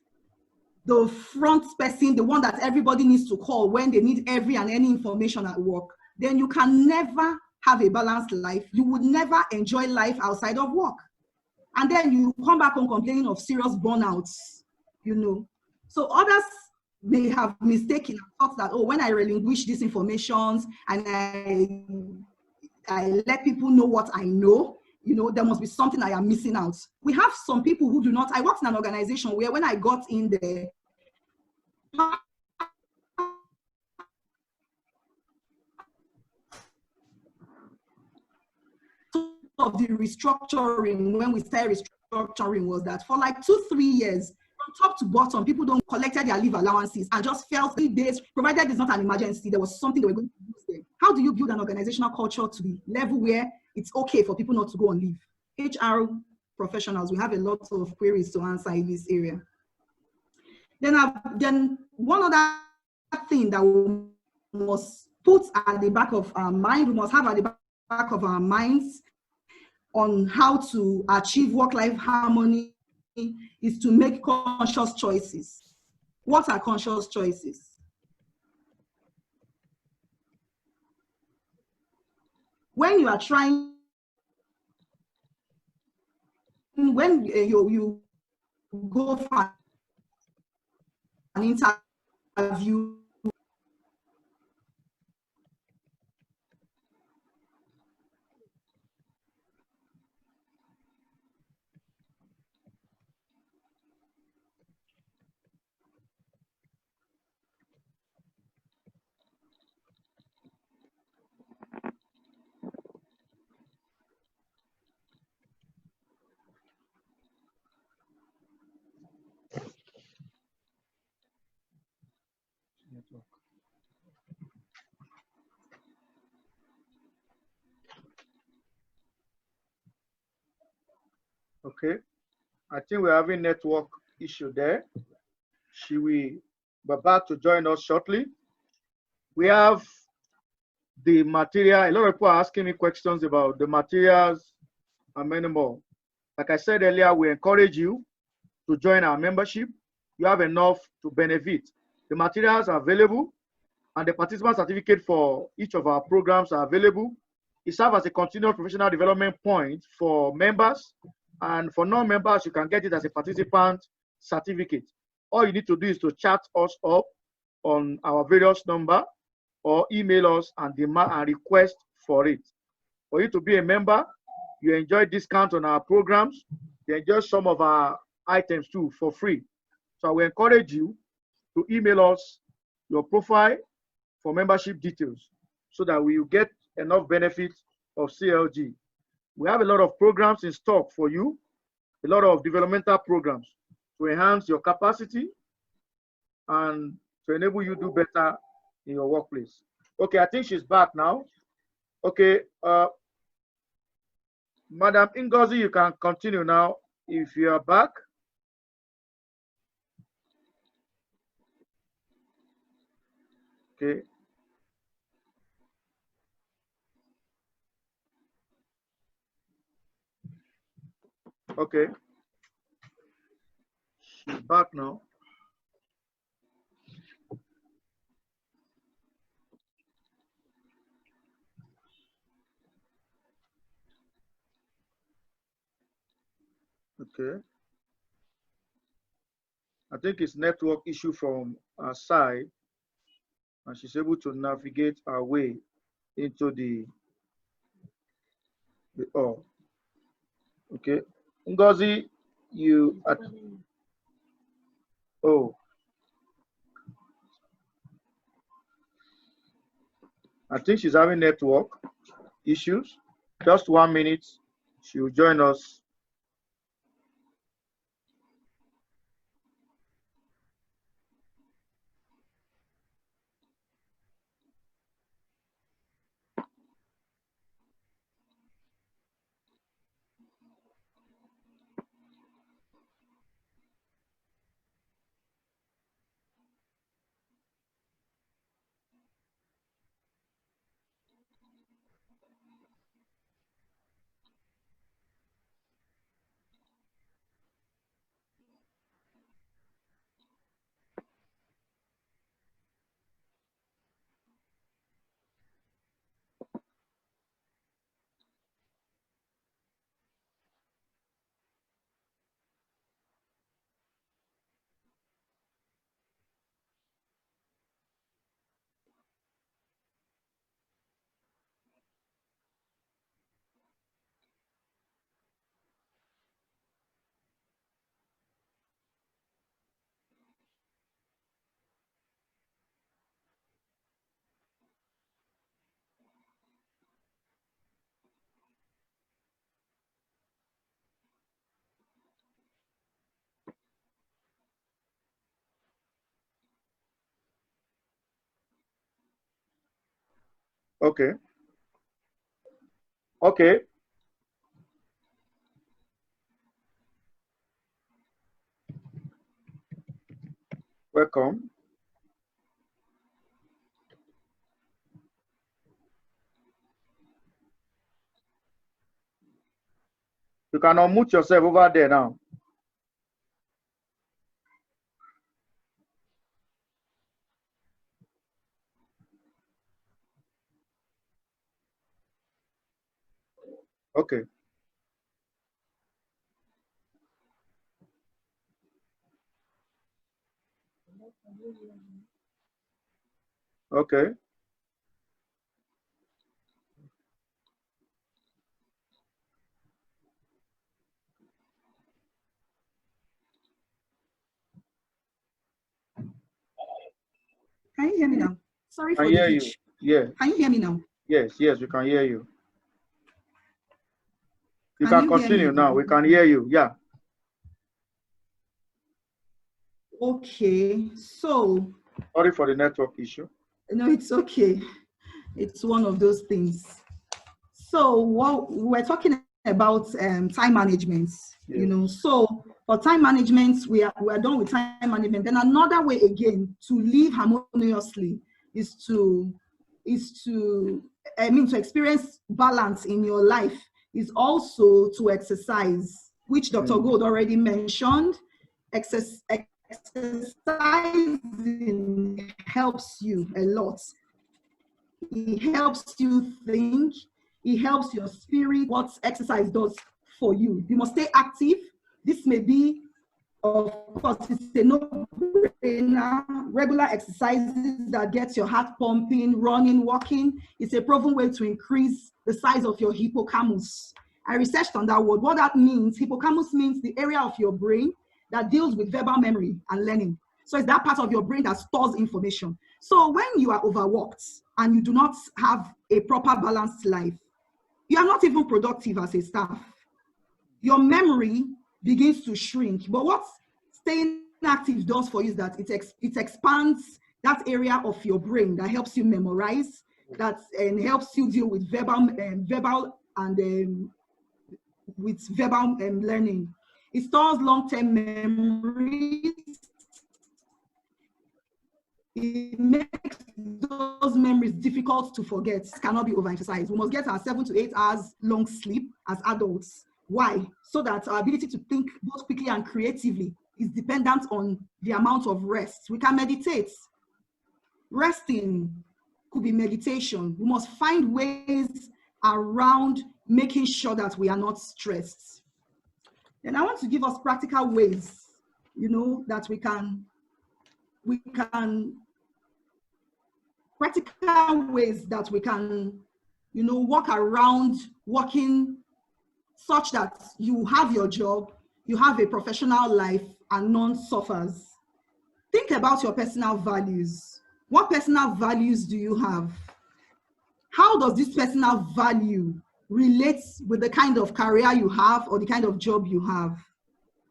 the front person, the one that everybody needs to call when they need every and any information at work, then you can never have a balanced life. You would never enjoy life outside of work. And then you come back home complaining of serious burnouts, you know. So others may have mistaken and thought that, oh, when I relinquish these informations and I let people know what I know, you know, there must be something I am missing out. We have some people who do not. I worked in an organization where when I got in there, of the restructuring, when we started restructuring, was that for like 2-3 years, from top to bottom, people don't collected their leave allowances and just felt 3 days, provided it's not an emergency, there was something they were going to use there. How do you build an organizational culture to the level where it's okay for people not to go on leave? HR professionals, we have a lot of queries to answer in this area. Then one other thing that we must put at the back of our mind, we must have at the back of our minds on how to achieve work-life harmony is to make conscious choices. What are conscious choices? When you are trying, when you go for an interview, Okay, I think we're having network issue there. She will be back to join us shortly. We have the material. A lot of people are asking me questions about the materials and many more. Like I said earlier, we encourage you to join our membership. You have enough to benefit. The materials are available, and the participant certificate for each of our programs are available. It serves as a continuous professional development point for members, and for non-members, you can get it as a participant certificate. All you need to do is to chat us up on our various number or email us and demand and request for it. For you to be a member, you enjoy discount on our programs, you enjoy some of our items too for free. So I will encourage you to email us your profile for membership details so that we will get enough benefit of CLG. We have a lot of programs in stock for you, a lot of developmental programs to enhance your capacity and to enable you to do better in your workplace. Okay, I think she's back now. Okay, Madam Ngozi, you can continue now if you are back. Okay. Okay. She's back now. Okay. I think it's network issue from our side, and she's able to navigate her way into the oh. Okay. Ngozi, you Oh, I think she's having network issues. Just 1 minute. She will join us. Okay. Okay. Welcome. You can unmute yourself over there now. Okay. Okay. Can you hear me now? Sorry I for can the hear you. hitch. Yeah. Can you hear me now? Yes, yes, we can hear you. You Can can you hear continue me? now. We can hear you. Yeah. Okay, so Sorry for the network issue. no, it's okay. It's one of those things. So what we're talking about time management, you know. So for time management, we are done with time management. Then another way again to live harmoniously is to to experience balance in your life is also to exercise, which Dr. Gold already mentioned. Exercising helps you a lot. It helps you think. It helps your spirit. What exercise does for you. You must stay active. This may be, of course, it's a no-brainer. Regular exercises that gets your heart pumping, running, walking. It's a proven way to increase the size of your hippocampus. I researched on that word. What that means, hippocampus means the area of your brain that deals with verbal memory and learning. So it's that part of your brain that stores information. So when you are overworked and you do not have a proper balanced life, you are not even productive as a staff. Your memory begins to shrink. But what staying active does for you is that it expands that area of your brain that helps you memorize, and helps you deal with verbal learning. It stores long-term memories. It makes those memories difficult to forget. It cannot be overemphasized. We must get our 7 to 8 hours long sleep as adults. Why? So that our ability to think both quickly and creatively is dependent on the amount of rest. We can meditate. Resting could be meditation. We must find ways around making sure that we are not stressed. And I want to give us practical ways, you know, that we can practical ways that we can, you know, work around working such that you have your job, you have a professional life, and none suffers. think about your personal values. What personal values do you have? How does this personal value relate with the kind of career you have or the kind of job you have?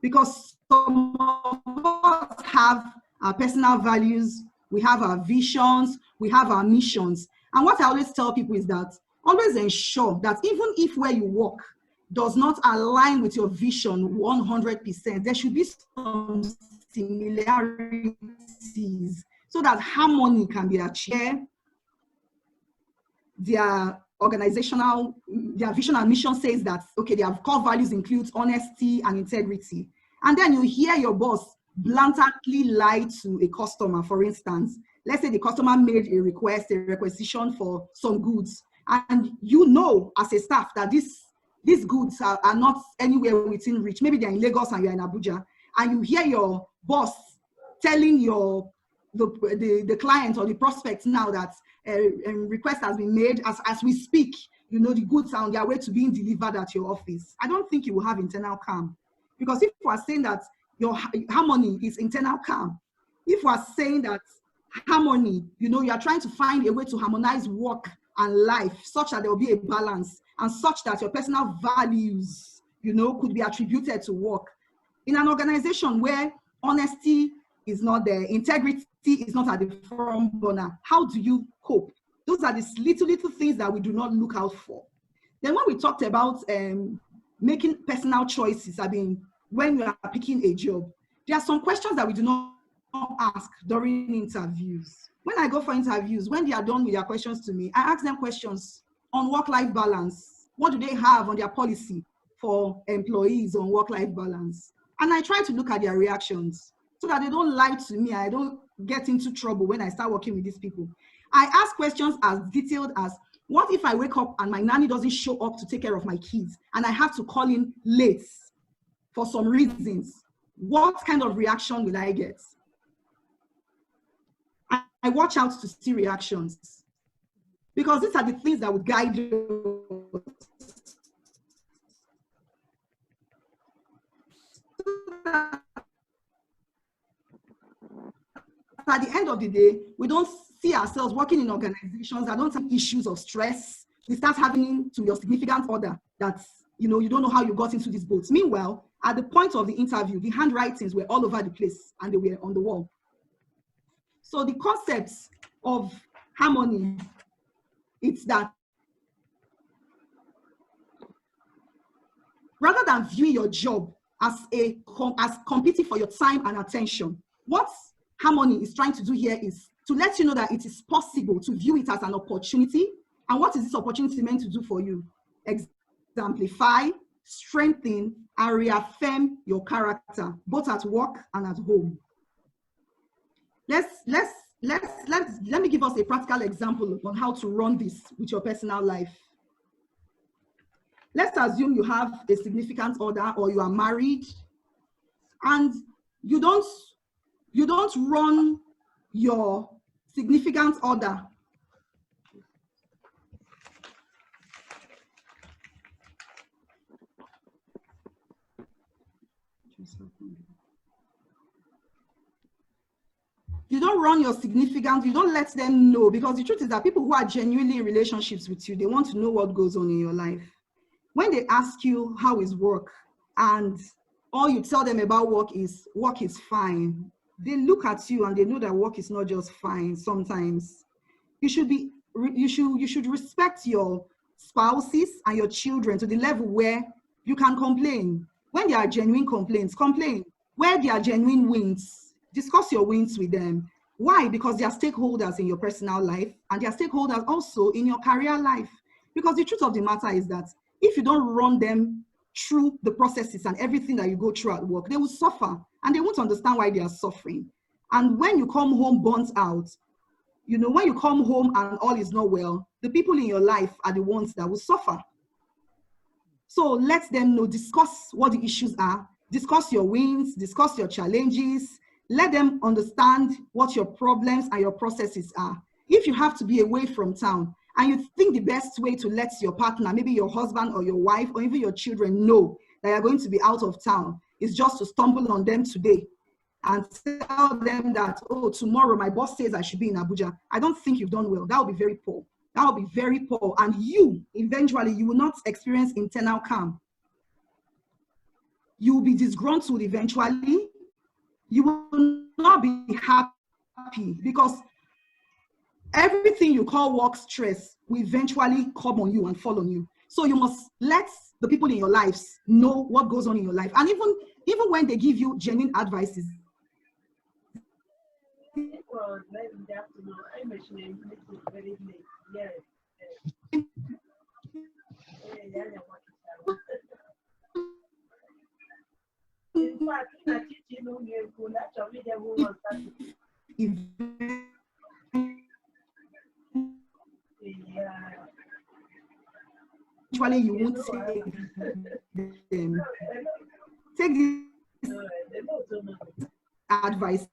Because some of us have our personal values, we have our visions, we have our missions. And what I always tell people is that always ensure that even if where you work does not align with your vision 100%, there should be some similarities so that harmony can be achieved. Their organizational, their vision and mission says that, okay, their core values include honesty and integrity. And then you hear your boss blatantly lie to a customer, for instance. Let's say the customer made a request, a requisition for some goods, and you know as a staff that these goods are not anywhere within reach. Maybe they're in Lagos and you're in Abuja, and you hear your boss telling the client or the prospect now that a request has been made as we speak, you know, the goods are on their way to being delivered at your office. I don't think you will have internal calm. Because if we are saying that your harmony is internal calm, if we are saying that harmony, you know, you are trying to find a way to harmonize work and life such that there will be a balance and such that your personal values, you know, could be attributed to work. In an organization where honesty is not there, integrity is not at the front burner, how do you cope? Those are the little things that we do not look out for. Then when we talked about making personal choices, I mean, when you are picking a job, there are some questions that we do not ask during interviews. When I go for interviews, when they are done with their questions to me, I ask them questions on work-life balance. What do they have on their policy for employees on work-life balance? And I try to look at their reactions so that they don't lie to me. I don't get into trouble when I start working with these people. I ask questions as detailed as, what if I wake up and my nanny doesn't show up to take care of my kids and I have to call in late for some reasons? What kind of reaction will I get? I watch out to see reactions because these are the things that will guide you. At the end of the day, we don't see ourselves working in organizations that don't have issues of stress. We start having to your significant other that, you know, you don't know how you got into these boats. Meanwhile, at the point of the interview, the handwritings were all over the place and they were on the wall. So the concepts of harmony, it's that rather than viewing your job as competing for your time and attention, what harmony is trying to do here is to let you know that it is possible to view it as an opportunity. And what is this opportunity meant to do for you? Exemplify, strengthen, and reaffirm your character, both at work and at home. Let me give us a practical example on how to run this with your personal life. Let's assume you have a significant other or you are married and you don't run your significant other you don't let them know, because the truth is that people who are genuinely in relationships with you, they want to know what goes on in your life. When they ask you how is work and all you tell them about work is fine, they look at you and they know that work is not just fine. Sometimes you should respect your spouses and your children to the level where you can complain. When there are genuine complaints, complain. Where there are genuine wins, discuss your wins with them. Why? Because they are stakeholders in your personal life and they are stakeholders also in your career life. Because the truth of the matter is that if you don't run them through the processes and everything that you go through at work, they will suffer and they won't understand why they are suffering. And when you come home burnt out, you know, when you come home and all is not well, the people in your life are the ones that will suffer. So let them know, discuss what the issues are, discuss your wins, discuss your challenges, let them understand what your problems and your processes are. If you have to be away from town and you think the best way to let your partner, maybe your husband or your wife or even your children know that you're going to be out of town is just to stumble on them today and tell them that, oh, tomorrow my boss says I should be in Abuja, I don't think you've done well. That will be very poor. That will be very poor. And you, eventually, you will not experience internal calm. You will be disgruntled eventually. You will not be happy because everything you call work stress will eventually come on you and fall on you. So you must let the people in your lives know what goes on in your life. And even when they give you genuine advices. Actually, you won't take this advice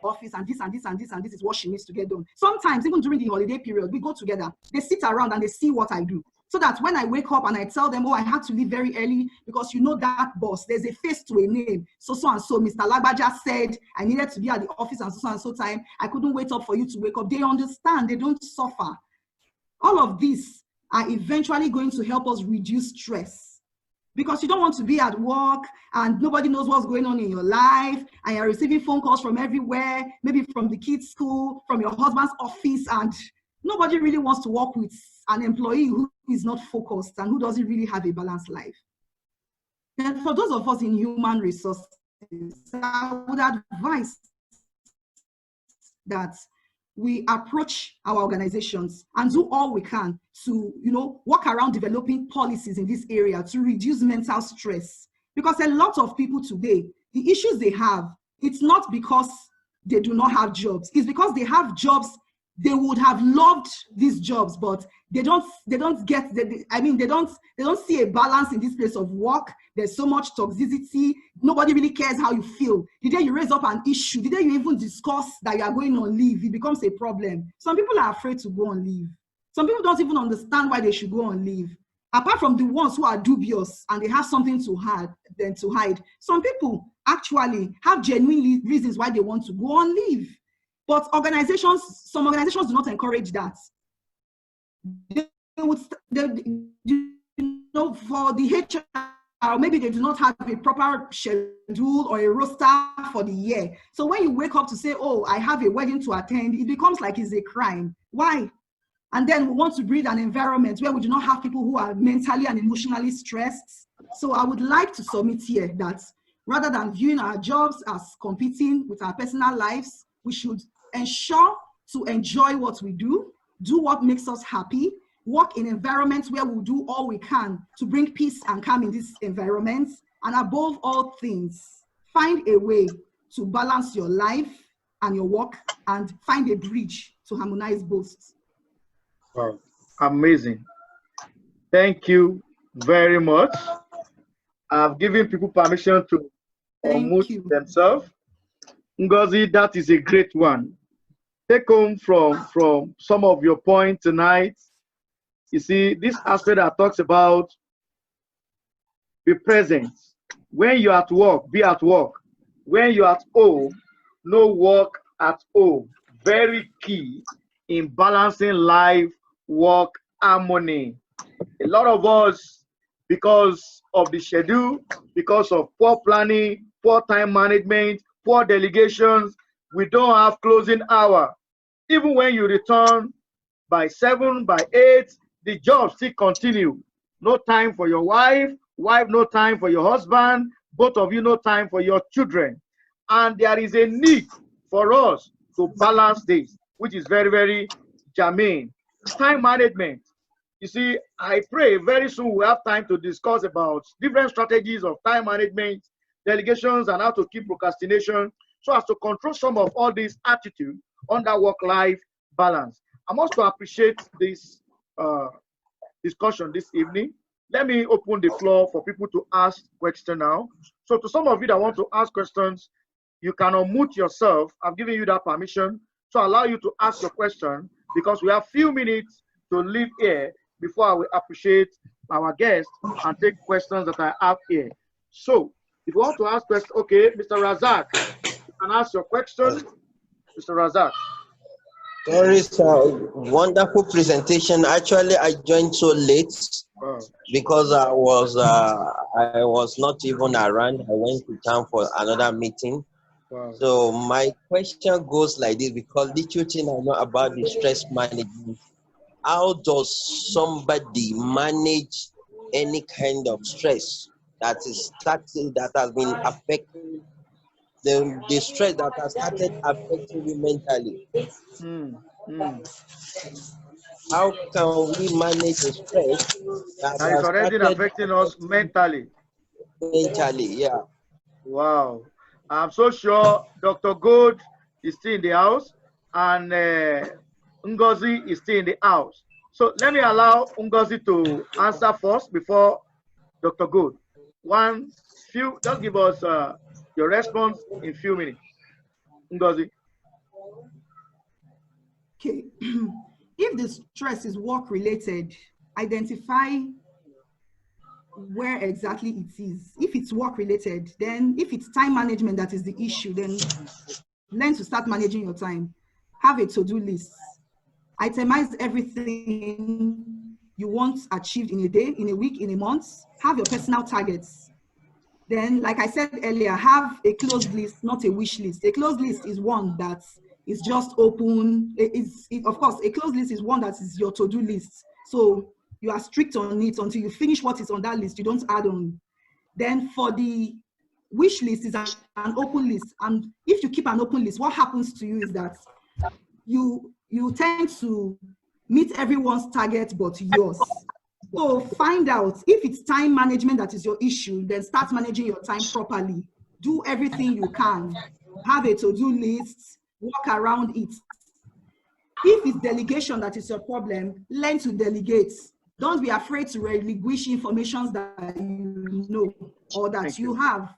office and this and this and this and this is what she needs to get done. Sometimes even during the holiday period, we go together. They sit around and they see what I do. So that when I wake up and I tell them, oh, I had to leave very early because you know that boss, there's a face to a name. So and so, Mr. Lagbaja said I needed to be at the office and so time. I couldn't wait up for you to wake up. They understand. They don't suffer. All of these are eventually going to help us reduce stress. Because you don't want to be at work and nobody knows what's going on in your life and you're receiving phone calls from everywhere, maybe from the kids' school, from your husband's office, and nobody really wants to work with an employee who is not focused and who doesn't really have a balanced life. And for those of us in human resources, I would advise that we approach our organizations and do all we can to, work around developing policies in this area to reduce mental stress. Because a lot of people today, the issues they have, it's not because they do not have jobs. It's because they have jobs. They would have loved these jobs, but they don't see a balance in this place of work. There's so much toxicity. Nobody really cares how you feel. The day you raise up an issue, the day you even discuss that you are going on leave, it becomes a problem. Some people are afraid to go on leave. Some people don't even understand why they should go on leave. Apart from the ones who are dubious and they have something to hide, some people actually have genuine reasons why they want to go on leave. But some organizations do not encourage that. For the HR, maybe they do not have a proper schedule or a roster for the year. So when you wake up to say, oh, I have a wedding to attend, it becomes like it's a crime. Why? And then we want to breed an environment where we do not have people who are mentally and emotionally stressed. So I would like to submit here that rather than viewing our jobs as competing with our personal lives, we should ensure to enjoy what we do what makes us happy, work in environments where we'll do all we can to bring peace and calm in these environments, and above all things, find a way to balance your life and your work and find a bridge to harmonize both. Wow, amazing. Thank you very much. I've given people permission to unmute themselves. Ngozi, that is a great one. Take home from some of your points tonight. You see, this aspect that talks about be present. When you're at work, be at work. When you're at home, no work at home. Very key in balancing life, work, harmony. A lot of us, because of the schedule, because of poor planning, poor time management, poor delegations, we don't have closing hour. Even when you return by 7, by 8, the job still continue. No time for your wife, no time for your husband, both of you no time for your children. And there is a need for us to balance this, which is very, very germane. Time management. You see, I pray very soon we'll have time to discuss about different strategies of time management, delegations, and how to keep procrastination so as to control some of all these attitudes under work-life balance. I must appreciate this discussion this evening. Let me open the floor for people to ask questions now. So to some of you that want to ask questions, you can unmute yourself. I've given you that permission to allow you to ask your question because we have few minutes to leave here before I will appreciate our guests and take questions that I have here. So if you want to ask questions, okay, Mr. Razak, and ask your question, Mr. Razak. Sorry, sir. Wonderful presentation. Actually, I joined so late because I was not even around. I went to town for another meeting. Wow. So my question goes like this, because little thing I know about the stress management. How does somebody manage any kind of stress that is starting, that has been affecting the stress that has started affecting you mentally? How can we manage the stress that That is has already started affecting us mentally. mentally? Yeah. Wow. I'm so sure Dr. Gold is still in the house and Ngozi is still in the house. So let me allow Ngozi to answer first before Dr. Gold. Just give us your response in few minutes. Ngozi. Okay. If the stress is work related, identify where exactly it is. If it's work related, then if it's time management that is the issue, then learn to start managing your time. Have a to-do list. Itemize everything you want achieved in a day, in a week, in a month. Have your personal targets. Then, like I said earlier, have a closed list, not a wish list. A closed list is one that is just open. Of course, a closed list is one that is your to-do list. So you are strict on it until you finish what is on that list. You don't add on. Then for the wish list is an open list. And if you keep an open list, what happens to you is that you tend to meet everyone's target but yours. So find out if it's time management that is your issue, then start managing your time properly. Do everything you can. Have a to-do list, work around it. If it's delegation that is your problem, learn to delegate. Don't be afraid to relinquish information that you know or that you have.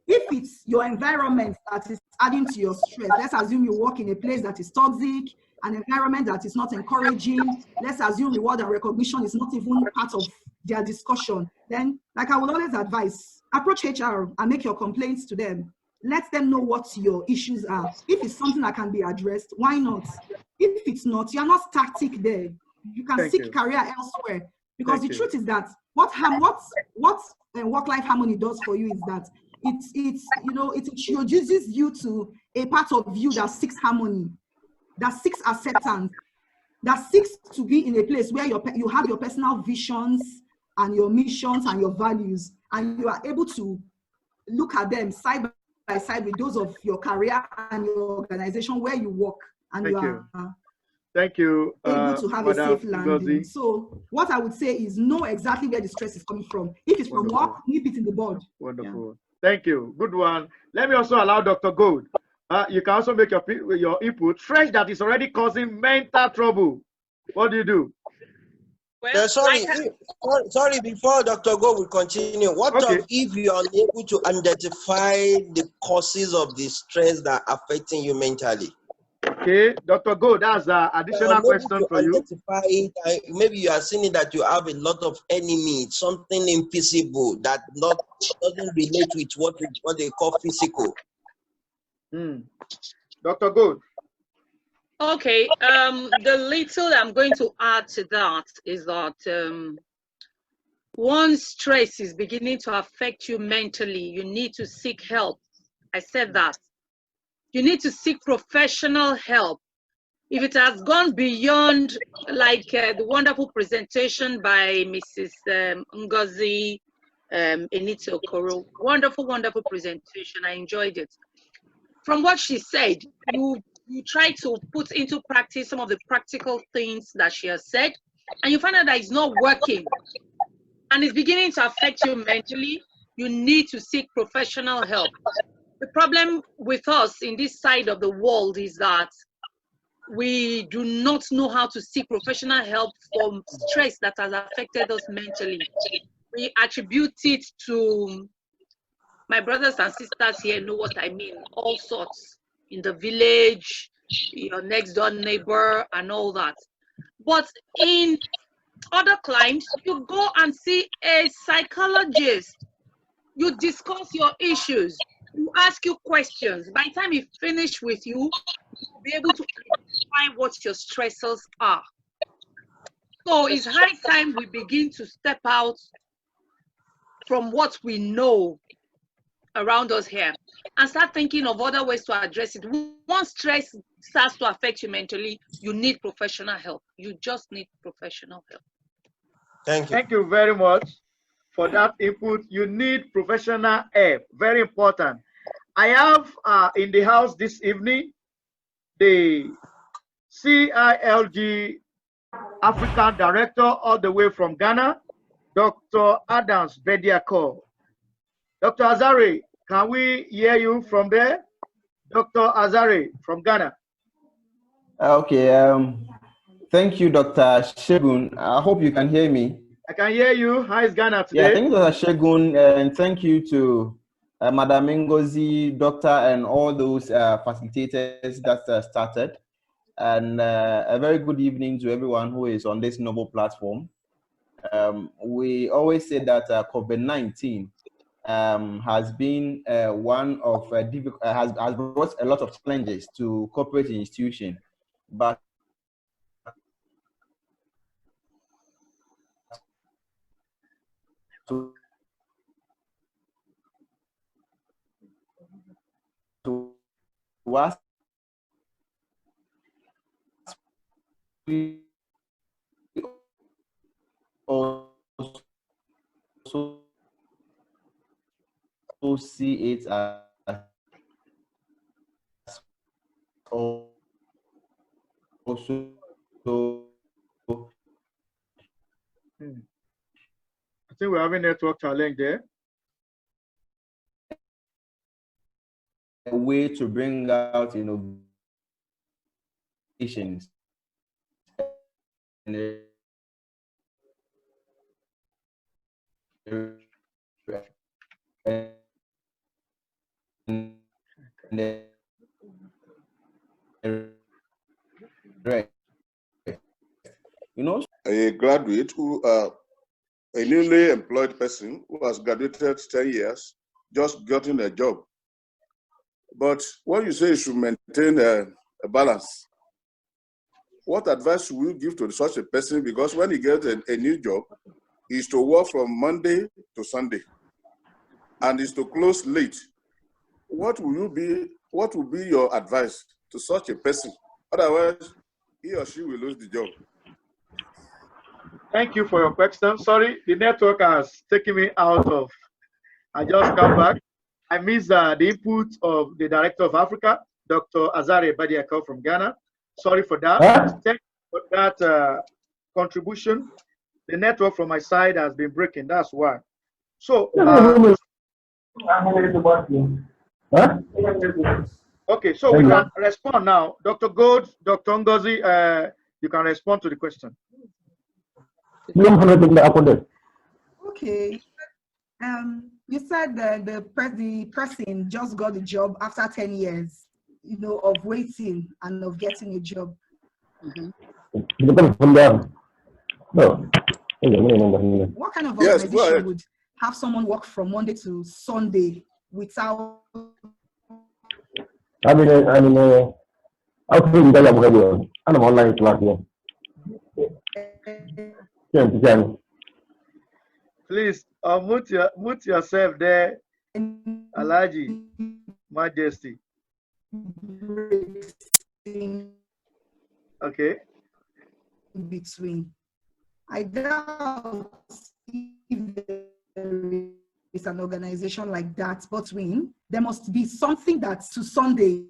If it's your environment that is adding to your stress, let's assume you work in a place that is toxic, an environment that is not encouraging, let's assume reward and recognition is not even part of their discussion, then, like I would always advise, approach HR and make your complaints to them. Let them know what your issues are. If it's something that can be addressed, why not? If it's not, you're not static there. You can seek career elsewhere. Because the truth is that what work-life harmony does for you is that it introduces you to a part of you that seeks harmony, that seeks acceptance, that seeks to be in a place where you have your personal visions and your missions and your values, and you are able to look at them side by side with those of your career and your organization where you work, and Thank you. Able to have a safe landing. So what I would say is know exactly where the stress is coming from. If it's from work, nip it in the bud. Wonderful. Yeah. Thank you. Good one. Let me also allow Dr. Gold. You can also make your input. Stress that is already causing mental trouble. What do you do? Well, sorry, before Dr. Gold will continue, what if you are unable to identify the causes of the stress that are affecting you mentally? Okay, Dr. Gold, that's an additional question for you. Maybe you are seeing that you have a lot of enemies, something invisible that doesn't relate with what they call physical. Dr. Gold. Okay, the little I'm going to add to that is that once stress is beginning to affect you mentally, you need to seek help. I said that. You need to seek professional help. If it has gone beyond, like the wonderful presentation by Mrs. Ngozi Enito Okoro, wonderful, wonderful presentation. I enjoyed it. From what she said, you try to put into practice some of the practical things that she has said, and you find out that it's not working, and it's beginning to affect you mentally. You need to seek professional help. The problem with us in this side of the world is that we do not know how to seek professional help for stress that has affected us mentally. We attribute it to, my brothers and sisters here know what I mean, all sorts, in the village, your next door neighbor and all that. But in other climes, you go and see a psychologist. You discuss your issues. you ask you questions. By the time he finish with you, you'll be able to identify what your stressors are. So it's high time we begin to step out from what we know around us here and start thinking of other ways to address it. Once stress starts to affect you mentally, you need professional help. You just need professional help. Thank you. Thank you very much for that input. You need professional help. Very important. I have in the house this evening the CILG African Director all the way from Ghana, Dr. Adams Bediako. Dr. Azare, can we hear you from there? Dr. Azare from Ghana. Okay, thank you, Dr. Shegun. I hope you can hear me. I can hear you. How is Ghana today? Yeah, thank you, Dr. Shegun, and thank you to Madam Ngozi, Doctor, and all those facilitators that started. And a very good evening to everyone who is on this noble platform. We always say that COVID-19 has been one of has brought a lot of challenges to corporate institutions, but to us, we also see it as also I think we're having a network challenge there. A way to bring out innovations. A graduate who a newly employed person who has graduated 10 years, just gotten a job. But what you say you should maintain a balance. What advice will you give to such a person? Because when he gets a new job, is to work from Monday to Sunday, and is to close late. What will be your advice to such a person? Otherwise, he or she will lose the job. Thank you for your question. Sorry, the network has taken me out of. I just come back. I missed the input of the Director of Africa, Dr. Azare Bediako from Ghana. Sorry for that. Thank you for that contribution. The network from my side has been breaking. That's why. So, okay, so we can respond now. Dr. Gold, Dr. Ngozi, you can respond to the question. Okay. You said the person just got the job after 10 years, of waiting and of getting a job. What kind of organization would have someone work from Monday to Sunday without? I'm online class here. Please mute yourself there, Alaji Majesty. Okay. Between. I doubt if there is an organization like that, but there must be something that's to Sunday.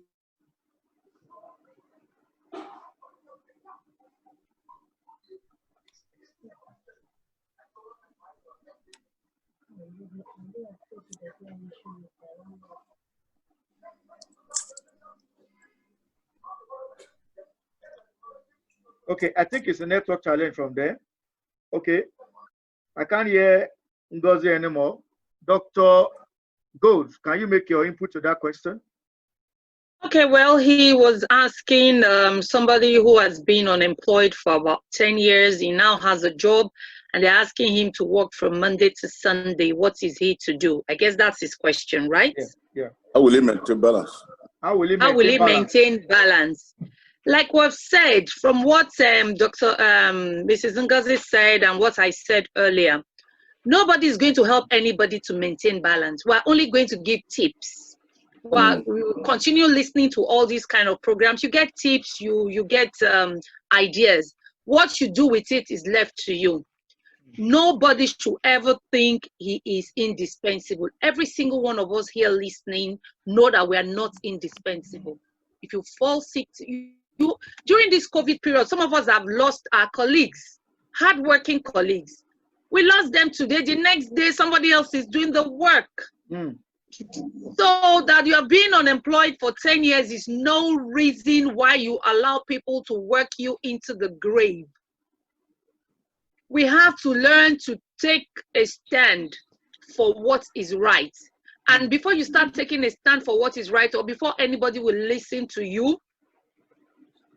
Okay, I think it's a network challenge from there. Okay, I can't hear Ngozi anymore. Dr. Gold, can you make your input to that question? Okay, well, he was asking somebody who has been unemployed for about 10 years. He now has a job, and they're asking him to work from Monday to Sunday. What is he to do? I guess that's his question, right? Yeah. How will he maintain balance? How will he maintain balance? Like we've said, from what Mrs. Ngozi said and what I said earlier, nobody is going to help anybody to maintain balance. We're only going to give tips. We will continue listening to all these kind of programs. You get tips, you get ideas. What you do with it is left to you. Nobody should ever think he is indispensable. Every single one of us here listening know that we are not indispensable. If you fall sick, during this COVID period, some of us have lost our colleagues, hardworking colleagues. We lost them today. The next day, somebody else is doing the work. So that you have been unemployed for 10 years is no reason why you allow people to work you into the grave. We have to learn to take a stand for what is right. And before you start taking a stand for what is right, or before anybody will listen to you,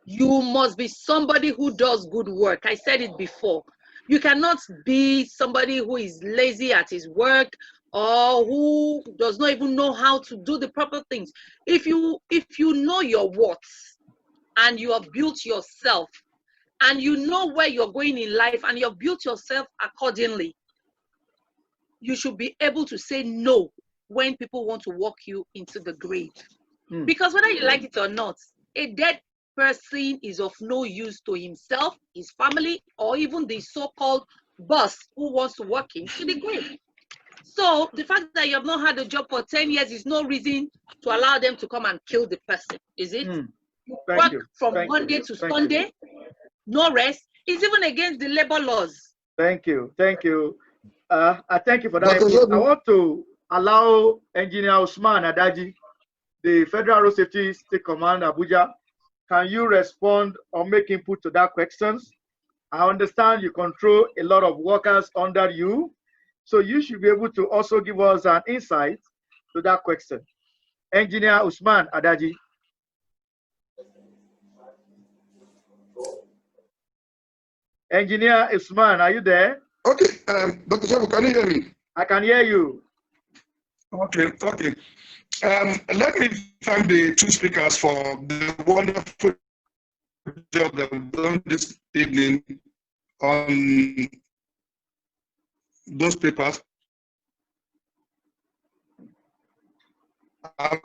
you must be somebody who does good work. I said it before. You cannot be somebody who is lazy at his work or who does not even know how to do the proper things. If you know your worth and you have built yourself and you know where you're going in life and you've built yourself accordingly, you should be able to say no when people want to walk you into the grave. Because whether you like it or not, a dead person is of no use to himself, his family, or even the so-called boss who wants to walk into the grave. So the fact that you have not had a job for 10 years is no reason to allow them to come and kill the person, is it? You work from Monday to Sunday, no rest. It's even against the labor laws. Thank you. Thank you. I thank you for that. I want to allow Engineer Usman Adaji, the Federal Road Safety State Command, Abuja. Can you respond or make input to that questions? I understand you control a lot of workers under you, so you should be able to also give us an insight to that question. Engineer Usman Adaji. Engineer Usman, are you there? Okay, Dr. Shabu, can you hear me? I can hear you. Okay. Let me thank the two speakers for the wonderful job that we've done this evening on those papers. I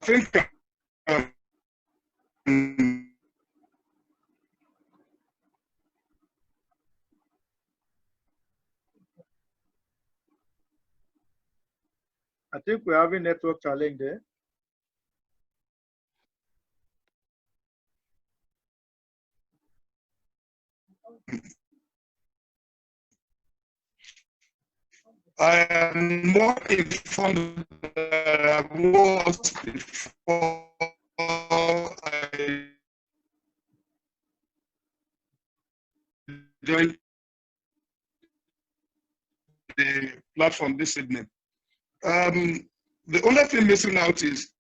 think I think we're having network challenge there. I am more informed than I was before I joined the platform this evening. The only thing missing out is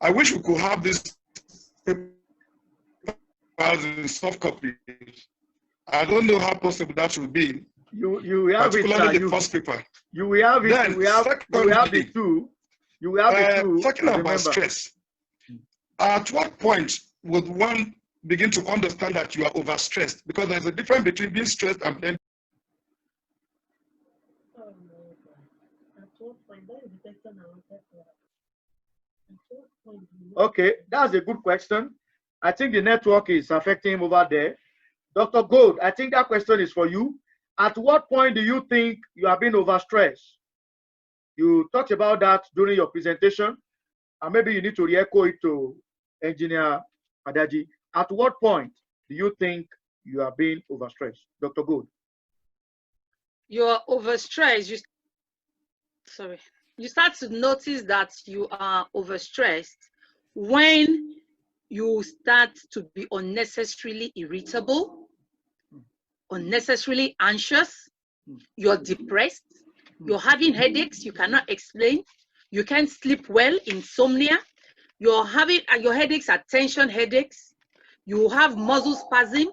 I wish we could have this in soft copy. I don't know how possible that would be. You have particularly it, the first paper. You will have it. Then, we have the two. You will have the two. Talking about stress. At what point would one begin to understand that you are overstressed? Because there's a difference between being stressed and being. Okay, that's a good question. I think the network is affecting him over there. Dr. Gold, I think that question is for you. At what point do you think you have been overstressed? You talked about that during your presentation, and maybe you need to re-echo it to Engineer Adaji. At what point do you think you are being overstressed? Dr. Gold. You are overstressed. You start to notice that you are overstressed when you start to be unnecessarily irritable, unnecessarily anxious, you're depressed, you're having headaches you cannot explain, you can't sleep well, insomnia, you're having your headaches are tension headaches, you have muscle spasm,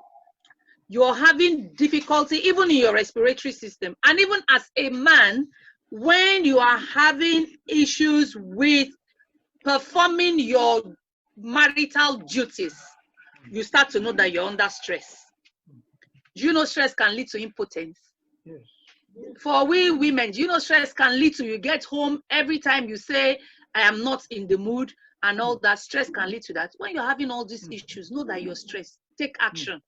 you're having difficulty even in your respiratory system. And even as a man, when you are having issues with performing your marital duties, you start to know that you're under stress. Do you know stress can lead to impotence? Yes. For we women, do you know stress can lead to you get home every time you say, I am not in the mood, and all that. Stress can lead to that. When you're having all these issues, know that you're stressed. Take action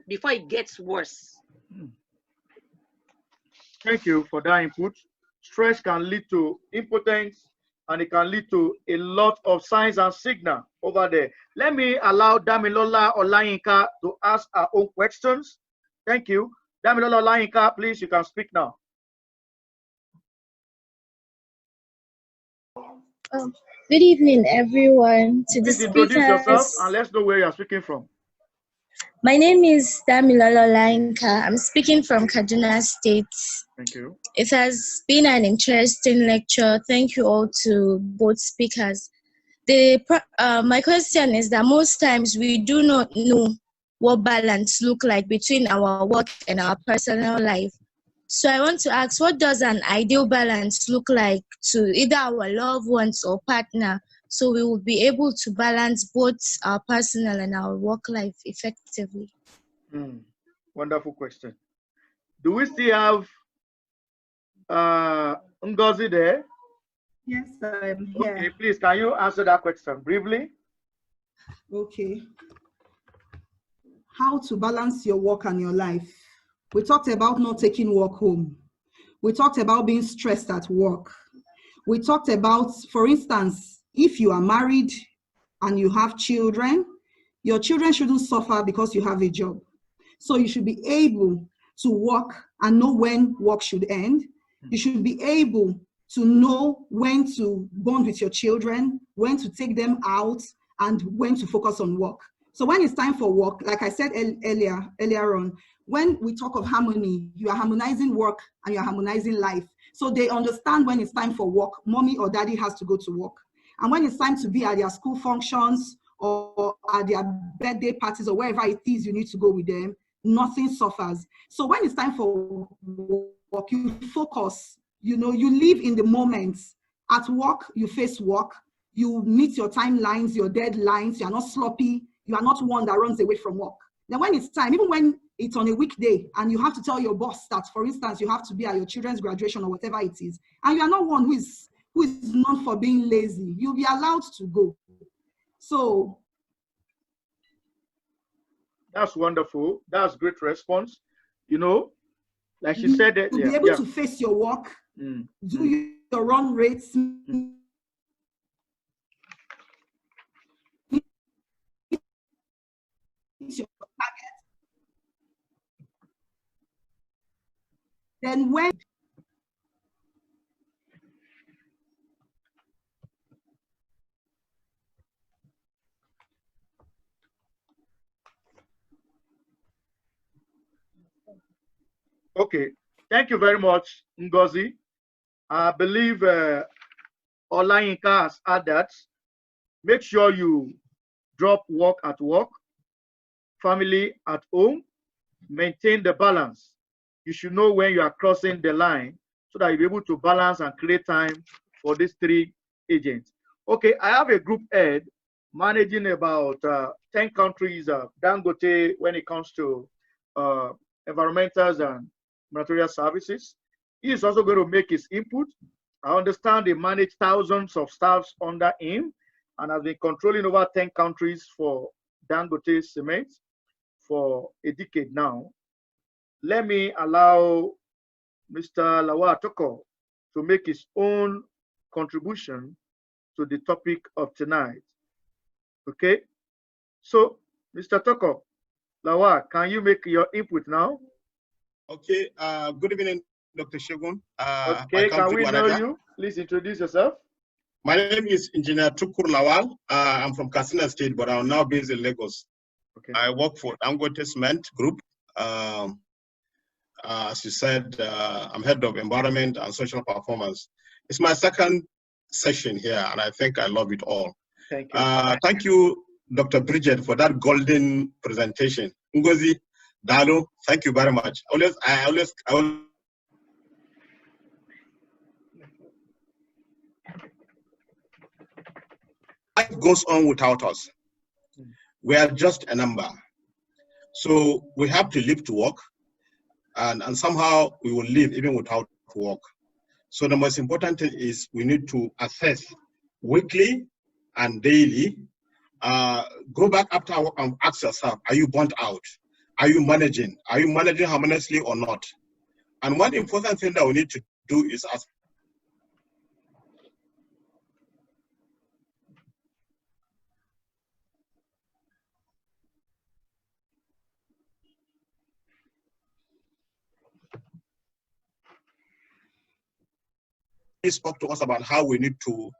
before it gets worse. Thank you for that input. Stress can lead to impotence, and it can lead to a lot of signs and signals over there. Let me allow Damilola Olayinka to ask her own questions. Thank you. Damilola Olayinka, please, you can speak now. Good evening, everyone. To the Please introduce yourself speakers, and let's know where you are speaking from. my name is Damilola Olayinka. I'm speaking from Kaduna State. Thank you. It has been an interesting lecture. Thank you all to both speakers. My question is that most times we do not know what balance look like between our work and our personal life. So I want to ask, what does an ideal balance look like to either our loved ones or partner, so we will be able to balance both our personal and our work life effectively? Wonderful question. Do we still have Ngozi there? Yes, I'm here. Okay, please, can you answer that question briefly? Okay. How to balance your work and your life. We talked about not taking work home. We talked about being stressed at work. We talked about, for instance, if you are married and you have children, your children shouldn't suffer because you have a job. So you should be able to work and know when work should end. You should be able to know when to bond with your children, when to take them out, and when to focus on work. So when it's time for work, like I said earlier on, when we talk of harmony, you are harmonizing work and you're harmonizing life. So they understand when it's time for work, mommy or daddy has to go to work. And when it's time to be at their school functions or at their birthday parties or wherever it is you need to go with them, nothing suffers. So when it's time for work, you focus, you live in the moment. At work, you face work, you meet your timelines, your deadlines, you are not sloppy, you are not one that runs away from work. Then when it's time, even when it's on a weekday and you have to tell your boss that, for instance, you have to be at your children's graduation or whatever it is, and you are not one who is known for being lazy, you'll be allowed to go. So that's wonderful. That's great response. Like she said that you'll be able to face your work, do your run rates, your target. Then when Okay, thank you very much, Ngozi. I believe Olayinka has added that. Make sure you drop work at work, family at home, maintain the balance. You should know when you are crossing the line so that you'll be able to balance and create time for these three agents. Okay, I have a group head managing about 10 countries, Dangote, when it comes to environmentals and material services. He is also going to make his input. I understand they manage thousands of staffs under him and has been controlling over 10 countries for Dangote Cement for a decade now. Let me allow Mr. Lawal Toko to make his own contribution to the topic of tonight. Okay, so Mr. Toko, Lawal, can you make your input now? Okay, good evening, Dr. Shogun. Okay, can we know you? Please introduce yourself. My name is Engineer Tukur Lawal. I'm from Katsina State, but I'm now based in Lagos. Okay. I work for Dangote Cement Group. As you said, I'm head of environment and social performance. It's my second session here, and I think I love it all. Thank you. Thank you, Dr. Bridget, for that golden presentation. Ngozi, Dalo, thank you very much. I always life goes on without us. We are just a number. So we have to live to work, and somehow we will live even without work. So the most important thing is we need to assess weekly and daily. Go back after work and ask yourself, are you burnt out? Are you managing? Are you managing harmoniously or not? And one important thing that we need to do is ask he spoke to us about how we need to,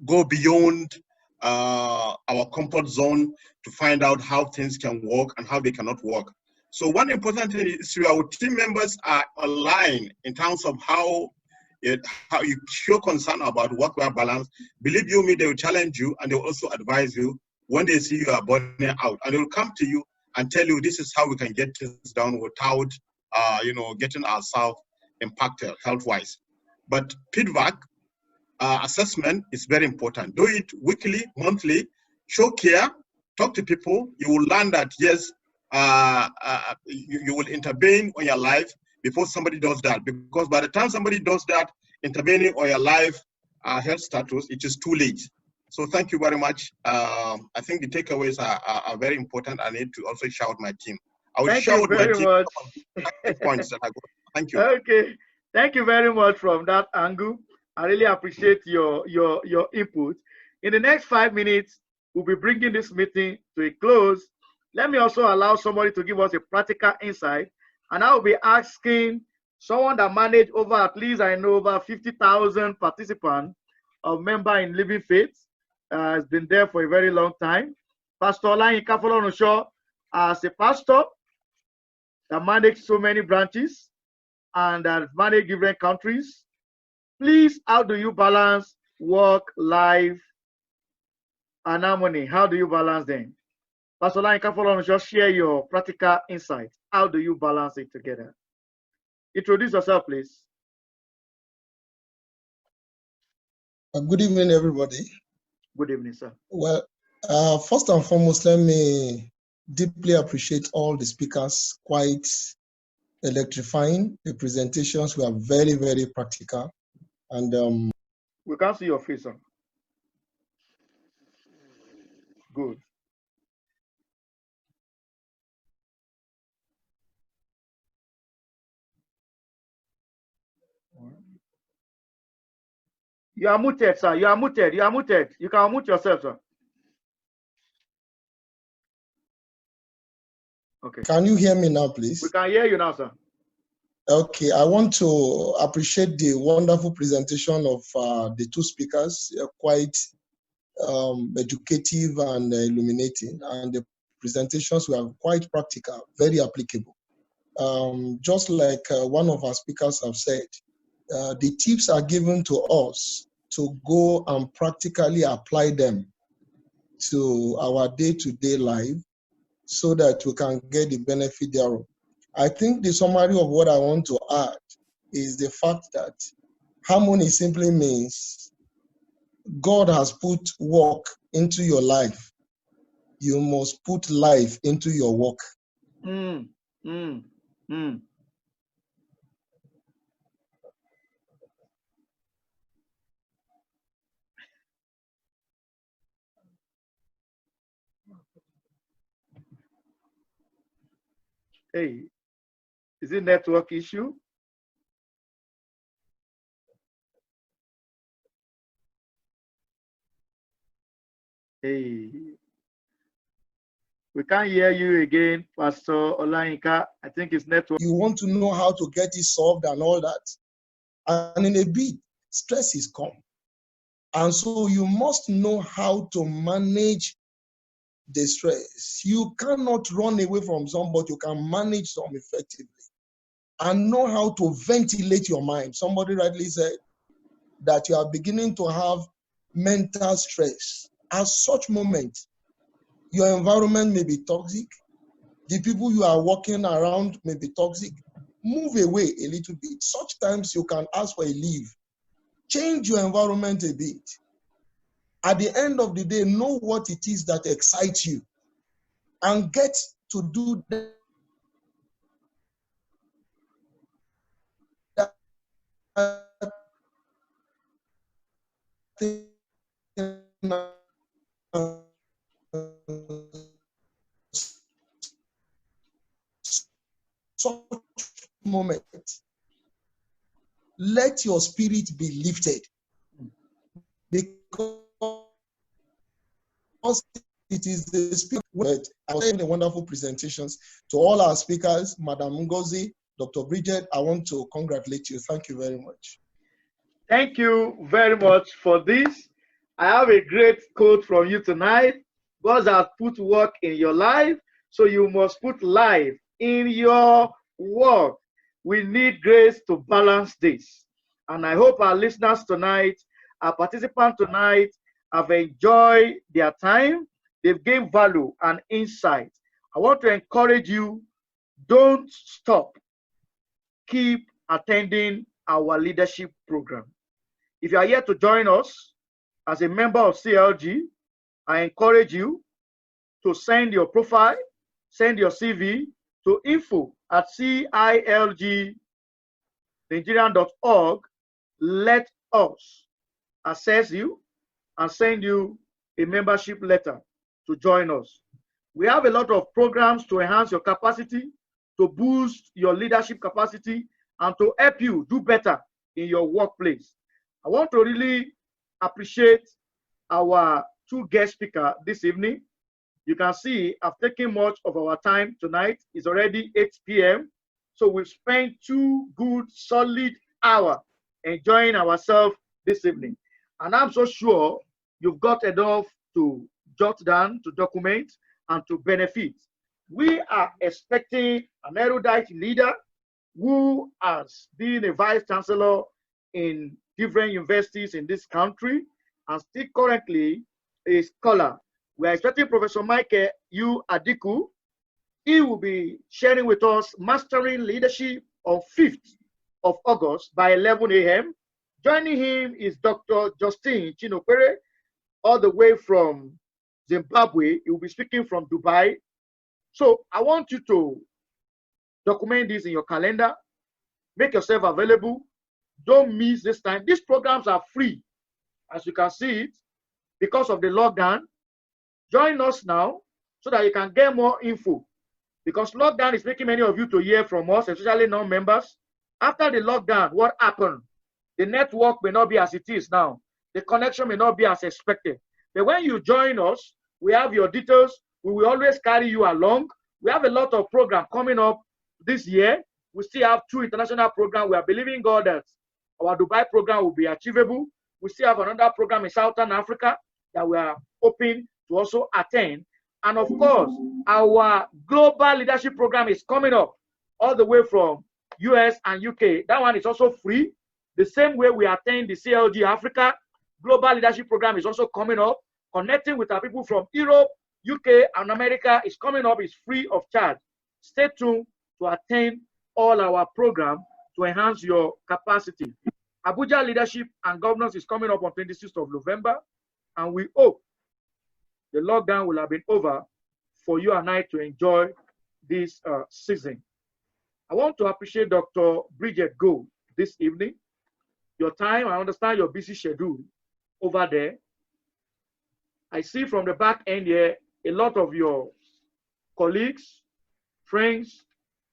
go beyond our comfort zone to find out how things can work and how they cannot work. So one important thing is our team members are aligned in terms of how you show concern about work-life balance. Believe you me, they will challenge you and they will also advise you when they see you are burning out, and they will come to you and tell you this is how we can get this done without getting ourselves impacted health-wise. But feedback assessment is very important. Do it weekly, monthly, show care, talk to people. You will learn that yes, you will intervene on your life before somebody does that, because by the time somebody does that, intervening on your life health status, it is too late. So thank you very much. I think the takeaways are very important. I need to also shout my team. I will shout my team points that I got. Thank you. Okay, thank you very much from that angle. I really appreciate your input. In the next 5 minutes, we'll be bringing this meeting to a close. Let me also allow somebody to give us a practical insight, and I will be asking someone that managed over, at least I know, over 50,000 participants of member in Living Faith, has been there for a very long time. Pastor Olayinka Folorunsho, as a pastor that managed so many branches and that managed different countries, please, how do you balance work, life, and harmony? How do you balance them? Pastor Olayinka Folorunsho, share your practical insight. How do you balance it together? Introduce yourself, please. Good evening, everybody. Good evening, sir. Well, first and foremost, let me deeply appreciate all the speakers, quite electrifying. The presentations were very, very practical. And we can't see your face, sir. Good. You are muted, sir. You are muted. You are muted. You can unmute yourself, sir. Okay. Can you hear me now, please? We can hear you now, sir. Okay. I want to appreciate the wonderful presentation of the two speakers. Quite educative and illuminating. And the presentations were quite practical, very applicable. Just like one of our speakers have said, the tips are given to us to go and practically apply them to our day-to-day life so that we can get the benefit thereof. I think the summary of what I want to add is the fact that harmony simply means God has put work into your life. You must put life into your work. Hey, is it network issue? Hey, we can't hear you again, Pastor Olayinka. I think it's network. You want to know how to get it solved and all that. And in a bit, stress is come. And so you must know how to manage the stress. You cannot run away from some, but you can manage some effectively. And know how to ventilate your mind. Somebody rightly said that you are beginning to have mental stress. At such moment, your environment may be toxic. The people you are walking around may be toxic. Move away a little bit. Such times you can ask for a leave. Change your environment a bit. At the end of the day, know what it is that excites you and get to do that. Such moment, let your spirit be lifted, because it is the spirit. I was saying the wonderful presentations to all our speakers, Madam Ngozi, Dr. Bridget. I want to congratulate you. Thank you very much. Thank you very much for this. I have a great quote from you tonight. God has put work in your life, so you must put life in your work. We need grace to balance this. And I hope our listeners tonight, our participants tonight, have enjoyed their time. They've gained value and insight. I want to encourage you, don't stop. Keep attending our leadership program. If you are here to join us as a member of CLG, I encourage you to send your profile, send your CV to info@cilgnigerian.org. Let us assess you and send you a membership letter to join us. We have a lot of programs to enhance your capacity, to boost your leadership capacity, and to help you do better in your workplace. I want to really appreciate our two guest speakers this evening. You can see I've taken much of our time tonight. It's already 8 p.m. So we've spent 2 good, solid hours enjoying ourselves this evening. And I'm so sure you've got enough to jot down, to document, and to benefit. We are expecting an erudite leader who has been a vice chancellor in different universities in this country and still currently a scholar. We are expecting Professor Michael U. Adiku. He will be sharing with us Mastering Leadership on 5th of August by 11 a.m. Joining him is Dr. Justin Chinopere, all the way from Zimbabwe. He will be speaking from Dubai. So I want you to document this in your calendar. Make yourself available. Don't miss this time. These programs are free, as you can see it, because of the lockdown. Join us now so that you can get more info, because lockdown is making many of you to hear from us, especially non-members. After the lockdown, what happened? The network may not be as it is now. The connection may not be as expected. But when you join us, we have your details. We will always carry you along. We have a lot of programs coming up this year. We still have 2 international programs. We are believing God that our Dubai program will be achievable. We still have another program in Southern Africa that we are hoping to also attend. And of course, our global leadership program is coming up all the way from US and UK. That one is also free. The same way we attend the CLG Africa Global Leadership Program is also coming up. Connecting with our people from Europe, UK, and America is coming up. It's free of charge. Stay tuned to attend all our programs to enhance your capacity. Abuja Leadership and Governance is coming up on 26th of November, and we hope the lockdown will have been over for you and I to enjoy this season. I want to appreciate Dr. Bridget Gold this evening. Your time, I understand your busy schedule over there. I see from the back end here, a lot of your colleagues, friends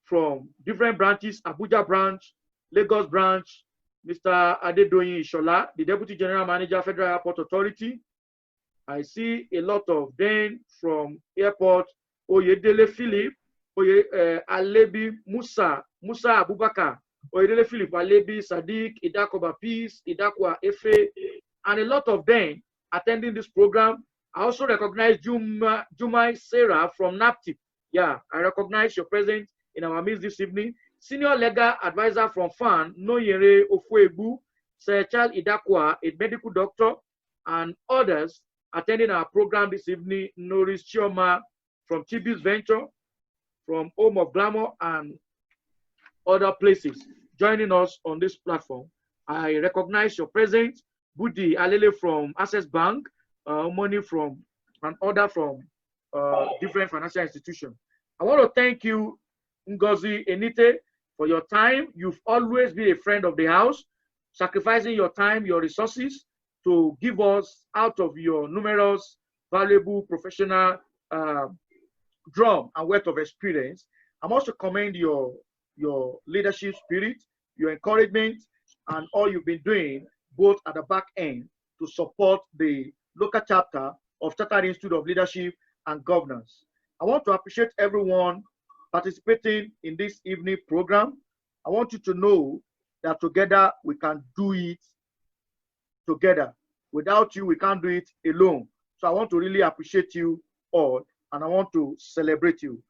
from different branches, Abuja branch, Lagos branch, Mr. Adedoyin Ishola, the Deputy General Manager, Federal Airport Authority. I see a lot of them from airport, Oyedele Philip, Alebi Musa Abubakar, Oyedele Philip, Alebi Sadiq, Idakoba Peace, Idakwa Efe, and a lot of them attending this program. I also recognize Jumai Sarah from NAPTIP. Yeah, I recognize your presence in our midst this evening. Senior Legal Advisor from FAN, Noyere Ofuebu, Sir Charles Idakwa, a medical doctor, and others attending our program this evening. Norris Chioma from Chibis Venture, from Home of Glamour, and other places joining us on this platform. I recognize your presence. Budi Alele from Access Bank, money from and order from different financial institutions. I want to thank you, Ngozi Enite, for your time. You've always been a friend of the house, sacrificing your time, your resources to give us out of your numerous, valuable professional drum and wealth of experience. I must commend your leadership spirit, your encouragement, and all you've been doing, both at the back end to support the local chapter of Chartered Institute of Leadership and Governance. I want to appreciate everyone participating in this evening program. I want you to know that together we can do it together. Without you, we can't do it alone. So I want to really appreciate you all, and I want to celebrate you.